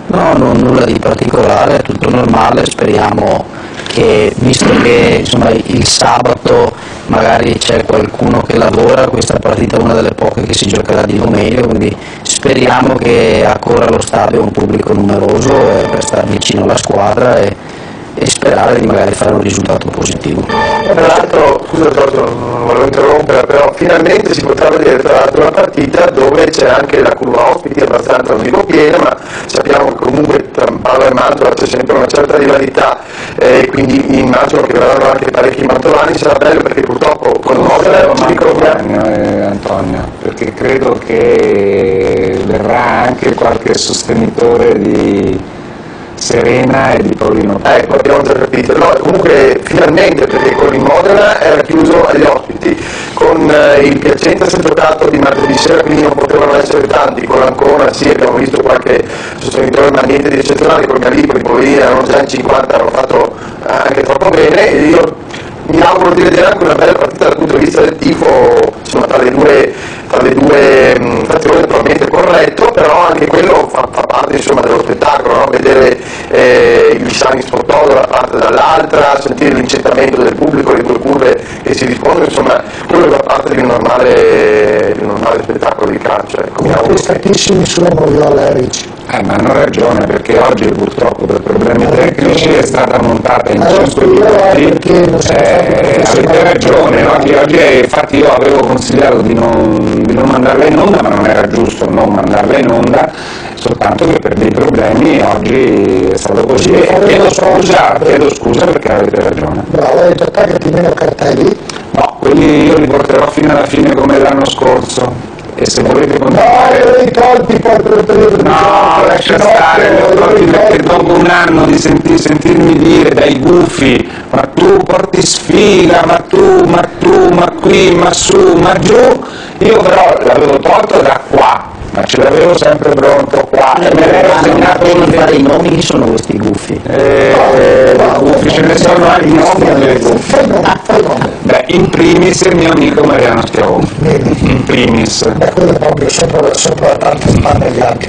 No, nulla di particolare, è tutto normale, speriamo che, visto che insomma, il sabato magari c'è qualcuno che lavora, questa partita è una delle poche che si giocherà di domenica, quindi speriamo che accorra allo stadio un pubblico numeroso per stare vicino alla squadra e sperare di magari fare un risultato positivo. Tra l'altro, scusa Giorgio, non volevo interrompere, però finalmente si potrà vedere tra l'altro una partita dove c'è anche la curva ospiti abbastanza, non dico piena, ma sappiamo che comunque tra Padova e Mantova c'è sempre una certa rivalità, quindi immagino che verranno anche parecchi mantovani, sarà bello perché purtroppo con Modena ci ricordiamo. Antonio, perché credo che verrà anche qualche sostenitore di Serena e di Paolino. Ecco, abbiamo già capito. No, comunque finalmente, perché con il Modena era chiuso agli ospiti, con il Piacenza si è giocato di martedì sera, quindi non potevano essere tanti, con l'Ancona sì, abbiamo visto qualche sostenitore, ma niente di eccezionale, con Galipoli, poverini, erano già in 50, hanno fatto anche troppo bene, e io mi auguro di vedere anche una bella partita dal punto di vista del tifo, insomma, tra le due fazioni naturalmente corretto, però anche quello fa parte insomma, dello spettacolo, no? Vedere i sani sportoso da una parte e dall'altra, sentire l'incitamento del pubblico, le due curve che si rispondono, insomma quello fa parte di un normale spettacolo di calcio. Ecco, Statissimi sulla Moviola Ricci. Ma hanno ragione, perché oggi purtroppo per problemi tecnici è stata montata in 5 minuti. Avete ragione, oggi infatti io avevo consigliato di non mandarla in onda, ma non era giusto non mandarla in onda, soltanto che per dei problemi oggi è stato così. Chiedo scusa perché avete ragione. Bravo, hai detto che ti meno cartelli? No, quelli io li porterò fino alla fine come l'anno scorso. E se volete continuare... No, lascia stare, li ho tolti perché dopo un anno di sentirmi dire dai gufi, ma tu porti sfiga, ma qui, ma su, ma giù, io però l'avevo tolto da qua, ma ce l'avevo sempre pronto qua e me l'ero segnato per fare i nomi. Chi sono questi gufi? Gufi ce ne sono anche nomi. Beh, in primis il mio amico Mariano Schiavone, in primis. Quello è proprio sopra tante spanne agli altri.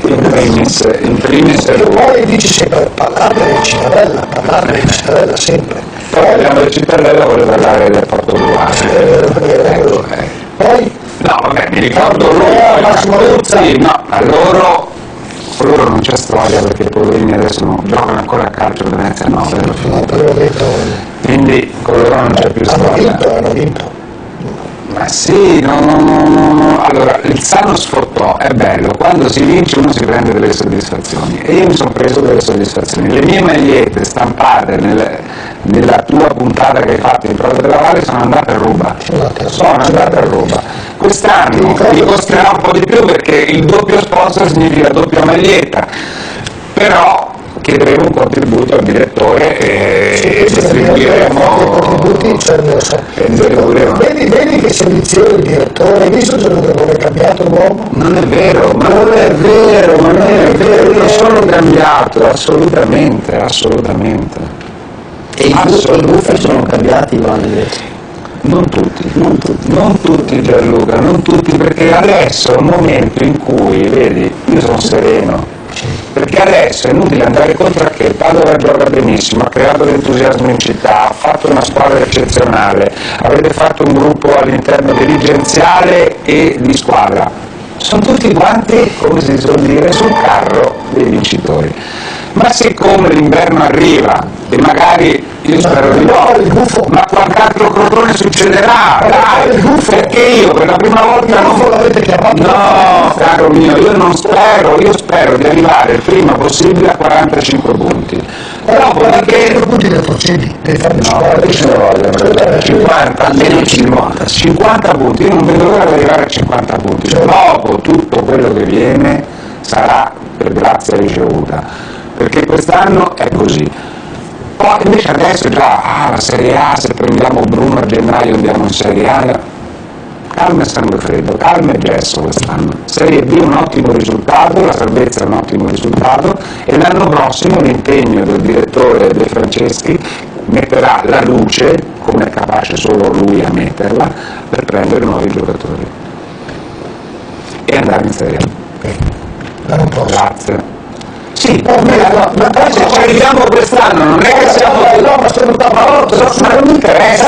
In primis e poi dici sempre parlare di Cittadella sempre. Poi parliamo di Cittadella, voglio parlare del Porto Duarte. Poi? No, vabbè, mi ricordo a loro non c'è storia perché i poverini adesso giocano ancora a calcio a Venezia 9, quindi con loro non c'è più storia. Hanno vinto. Ma sì, no. Allora, il sano sfortò è bello, quando si vince uno si prende delle soddisfazioni e io mi sono preso delle soddisfazioni. Le mie magliette stampate nella tua puntata che hai fatto in Prosa della Valle sono andate a ruba. Quest'anno mi costerà un po' di più perché il doppio sponsor significa doppia maglietta, però chiederemo un contributo al direttore e distribuiremo. Vedi che selezione il direttore, hai visto come è cambiato l'uomo? Non è vero, io sono cambiato, assolutamente. E i gufi sono cambiati, Ivano? Non tutti Gianluca, non tutti, perché adesso è un momento in cui, vedi, io sono sereno, perché adesso è inutile andare contro che Padova gioca benissimo, ha creato l'entusiasmo in città, ha fatto una squadra eccezionale, avete fatto un gruppo all'interno dirigenziale e di squadra, sono tutti quanti, come si suol dire, sul carro dei vincitori. Ma siccome l'inverno arriva e magari io spero di no, ma qualche altro crotone succederà, dai, perché io per la prima volta no, caro mio, io spero di arrivare il prima possibile a 45 punti. Dopodiché punti del Forcini, no, ce ne vogliono 50, almeno 50 punti, io non vedo l'ora di arrivare a 50 punti, dopo tutto quello che viene sarà per grazia ricevuta. Perché quest'anno è così. Poi invece adesso già la Serie A, se prendiamo Bruno a gennaio andiamo in Serie A, calma e sangue freddo, calma e gesso quest'anno. Serie B un ottimo risultato, la salvezza è un ottimo risultato e l'anno prossimo l'impegno del direttore De Franceschi metterà la luce, come è capace solo lui a metterla, per prendere nuovi giocatori e andare in Serie A. Grazie. Sì, ma se ci arriviamo quest'anno non è che siamo ma non mi interessa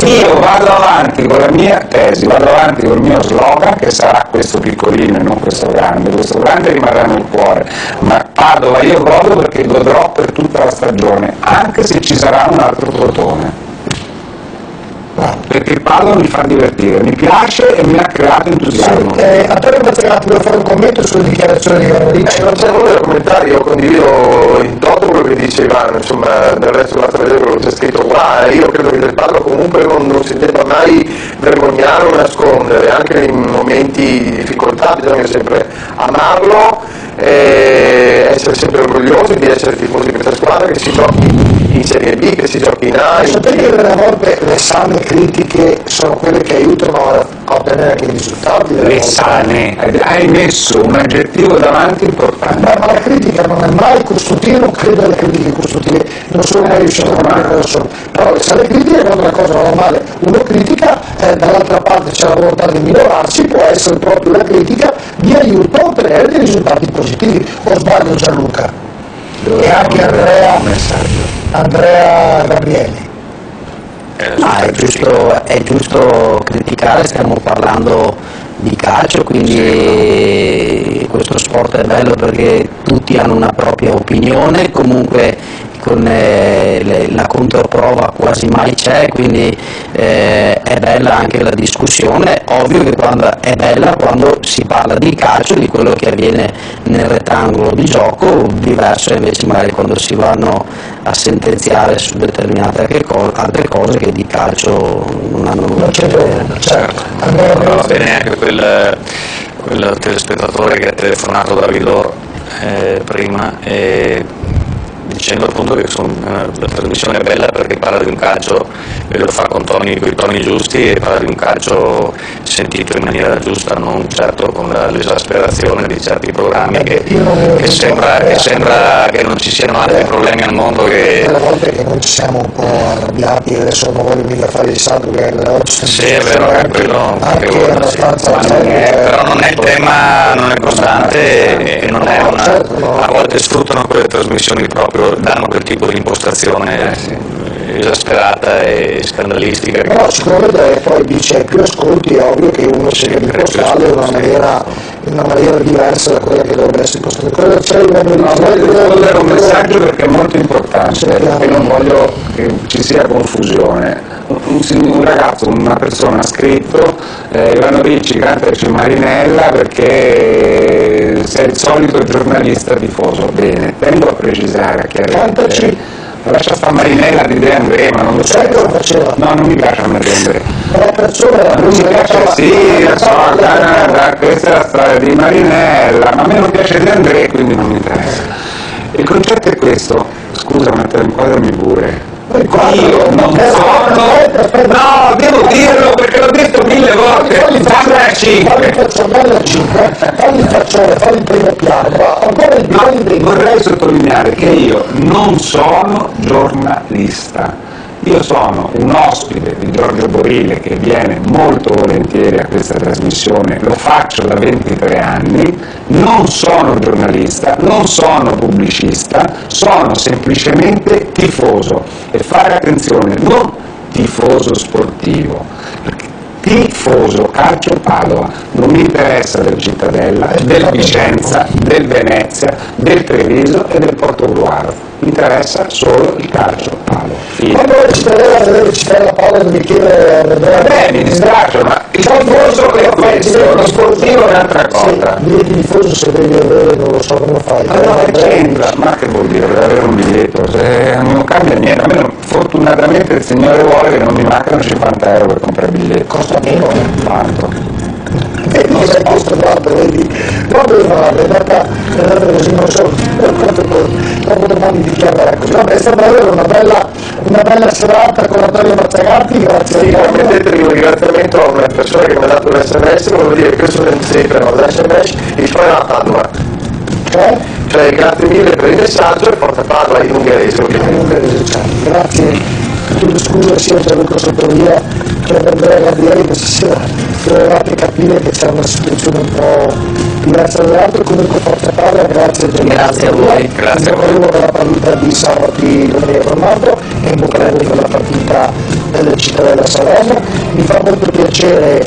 io vado avanti con la mia tesi, vado avanti con il mio slogan che sarà questo piccolino e non questo grande rimarrà nel cuore, ma Padova io godo perché godrò per tutta la stagione, anche se ci sarà un altro Crotone. Perché Padova mi fa divertire, mi piace e mi ha creato entusiasmo. Antonio Mazzagatti, devo fare un commento sulle dichiarazioni di Granodici. Non c'è nulla da commentare, io condivido in toto quello che dice Ivano, insomma del resto basta vedere quello che c'è scritto qua, io credo che del Padova comunque non si debba mai vergognare o nascondere, anche nei momenti di difficoltà bisogna sempre amarlo, essere sempre orgogliosi di essere tifosi di questa squadra, che si giochi in Serie B, che si giochi in A. Sapete che delle volte le sane critiche sono quelle che aiutano a ottenere anche i risultati? Le sane, hai messo un aggettivo davanti importante. Ma la critica non è mai costruttiva, non credo alle critiche costruttive, non sono mai riuscito a capire cosa sono. Però le sane critiche, quando una cosa va male uno critica, dall'altra parte c'è la volontà di migliorarsi, può essere proprio la critica di aiuto a ottenere dei risultati positivi. O sbaglio Gianluca? E anche Andrea Gabrielli. È giusto criticare, stiamo parlando di calcio, quindi questo sport è bello perché tutti hanno una propria opinione, comunque con la controprova quasi mai c'è, quindi è bella anche la discussione, ovvio che è bella quando si parla di calcio, di quello che avviene nel rettangolo di gioco, diverso invece magari quando si vanno a sentenziare su determinate altre cose che di calcio non hanno nulla a che vedere. Certo, va bene anche quel telespettatore che ha telefonato da Villor prima dicendo appunto che la trasmissione è bella perché parla di un calcio e lo fa con i toni giusti e parla di un calcio sentito in maniera giusta, non certo con l'esasperazione di certi programmi che sembra che non ci siano altri problemi al mondo che... Delle volte che noi ci siamo un po' arrabbiati e adesso non voglio mica fare il santo che sì, è vero che quello però non è il tema, non è costante e non è a volte sfruttano quelle trasmissioni proprio, danno quel tipo di impostazione esasperata e scandalistica. Però sicuramente poi dice più ascolti è ovvio che uno si deve impostare in una maniera diversa da quella che dovrebbe essere impostata. Voglio un messaggio perché è molto importante e non voglio che ci sia confusione. Un ragazzo, una persona ha scritto Ivano Ricci cantaci Marinella perché sei il solito giornalista tifoso. Bene, tengo a precisare, a chiarire. Lascia sta Marinella di De André, ma non lo so. No, non mi piace a me De André. Non mi piace, sì, lo so, questa è la storia di Marinella, ma a me non piace De André, quindi non mi interessa. Il concetto è questo, scusa ma te inquadrami pure. Io non sono, no, devo dirlo perché l'ho detto 1000 volte, fammi a 5. Falli in primo piano, vorrei sottolineare che io non sono giornalista. Io sono un ospite di Giorgio Borile che viene molto volentieri a questa trasmissione, lo faccio da 23 anni, non sono giornalista, non sono pubblicista, sono semplicemente tifoso e fare attenzione, non tifoso sportivo, perché tifoso calcio Padova, non mi interessa del Cittadella, del Vicenza, del Venezia, del Treviso e del Portogruaro. Mi interessa solo il calcio Padova. Quando c'è la Padova mi chiede mi dispiace, ma il tifoso è questo, lo sportivo è un'altra cosa. Il tifoso se devi avere non lo so come fai. Allora che c'entra? Ma che vuol dire avere un biglietto? Non cambia niente, a me fortunatamente il Signore vuole che non mi mancano 50 euro per comprare il biglietto. Costa meno, quanto? Questo dato, vedi, proprio è andata così, non so quanto dopo domani di chiamare così. Vabbè, sembra avere una una bella serata con Antonio Mazzagatti, grazie. Sì, permettetemi un ringraziamento a una persona che mi ha dato l'SMS, volevo dire che questo è sempre l'SMS di Frana Padua. Cioè grazie mille per il messaggio e forza Padua in ungherese ovviamente. Grazie. Chiedo scusa sia Gianluca Sottovia che ad Andrea Gabrielli questa sera, dovevate capire che c'è una situazione un po' diversa dall'altro, comunque forza Padua, grazie Gianluca. Grazie a voi. Grazie a voi. In bocca al lupo per la partita di sabato Lumia Formato e in bocca al lupo per la partita della Cittadella Salerno. Mi fa molto piacere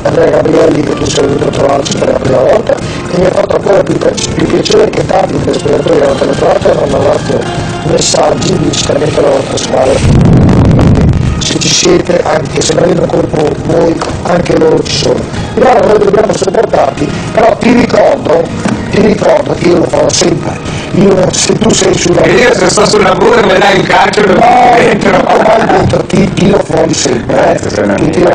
Andrea Gabrielli che tu sei venuto a trovarci per la prima volta e mi ha fatto ancora più piacere che tanti degli spettatori che hanno telefonato hanno mandato messaggi di cittadinanza alla vostra squadra. Se ci siete, anche se non vedono colpo voi, anche loro ci sono. E allora noi dobbiamo sopportarti, però ti ricordo che io lo farò sempre. Se tu sei sulla io se sto sulla burra mi dai un calcio dentro ti tiro fuori sempre, ti tiro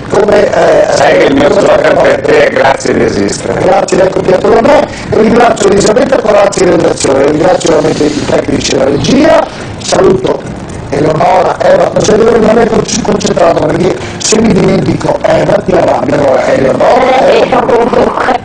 come sai che il mio slogan per te è grazie di esistere. Grazie di aver copiato da me, ringrazio Elisabetta Corazzi in redazione, ringrazio veramente i tecnici della regia, saluto Eleonora, Eva, cioè devo rimanere concentrato perché se mi dimentico Eva ti arrabbiano, Eleonora.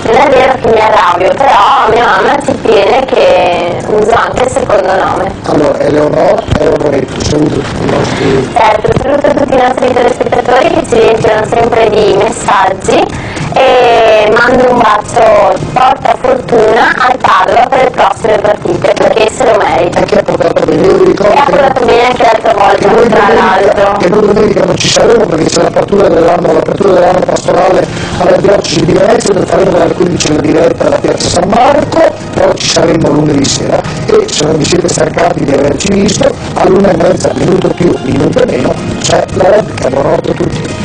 Non è vero che mi arrabbio, però mia mamma ci tiene che uso anche il secondo nome. Allora, Eleonora e Roberto, saluto tutti i nostri... Certo, saluto tutti i nostri telespettatori che ci riempiono sempre di messaggi e mando un bacio porta fortuna al Padova per le prossime partite, perché se lo merita. E che ha portato bene, io vi ricordo e ha portato bene anche l'altra volta, tra l'altro. Che noi domenica non ci saremo perché c'è l'apertura dell'anno pastorale alla diocesi di Venezia, dove faremo dalle 15 la diretta alla piazza San Marco, però ci saremo lunedì sera e se non vi siete stancati di averci visto, all'1:30, minuto più, minuto meno, c'è la replica. Buonanotte a tutti.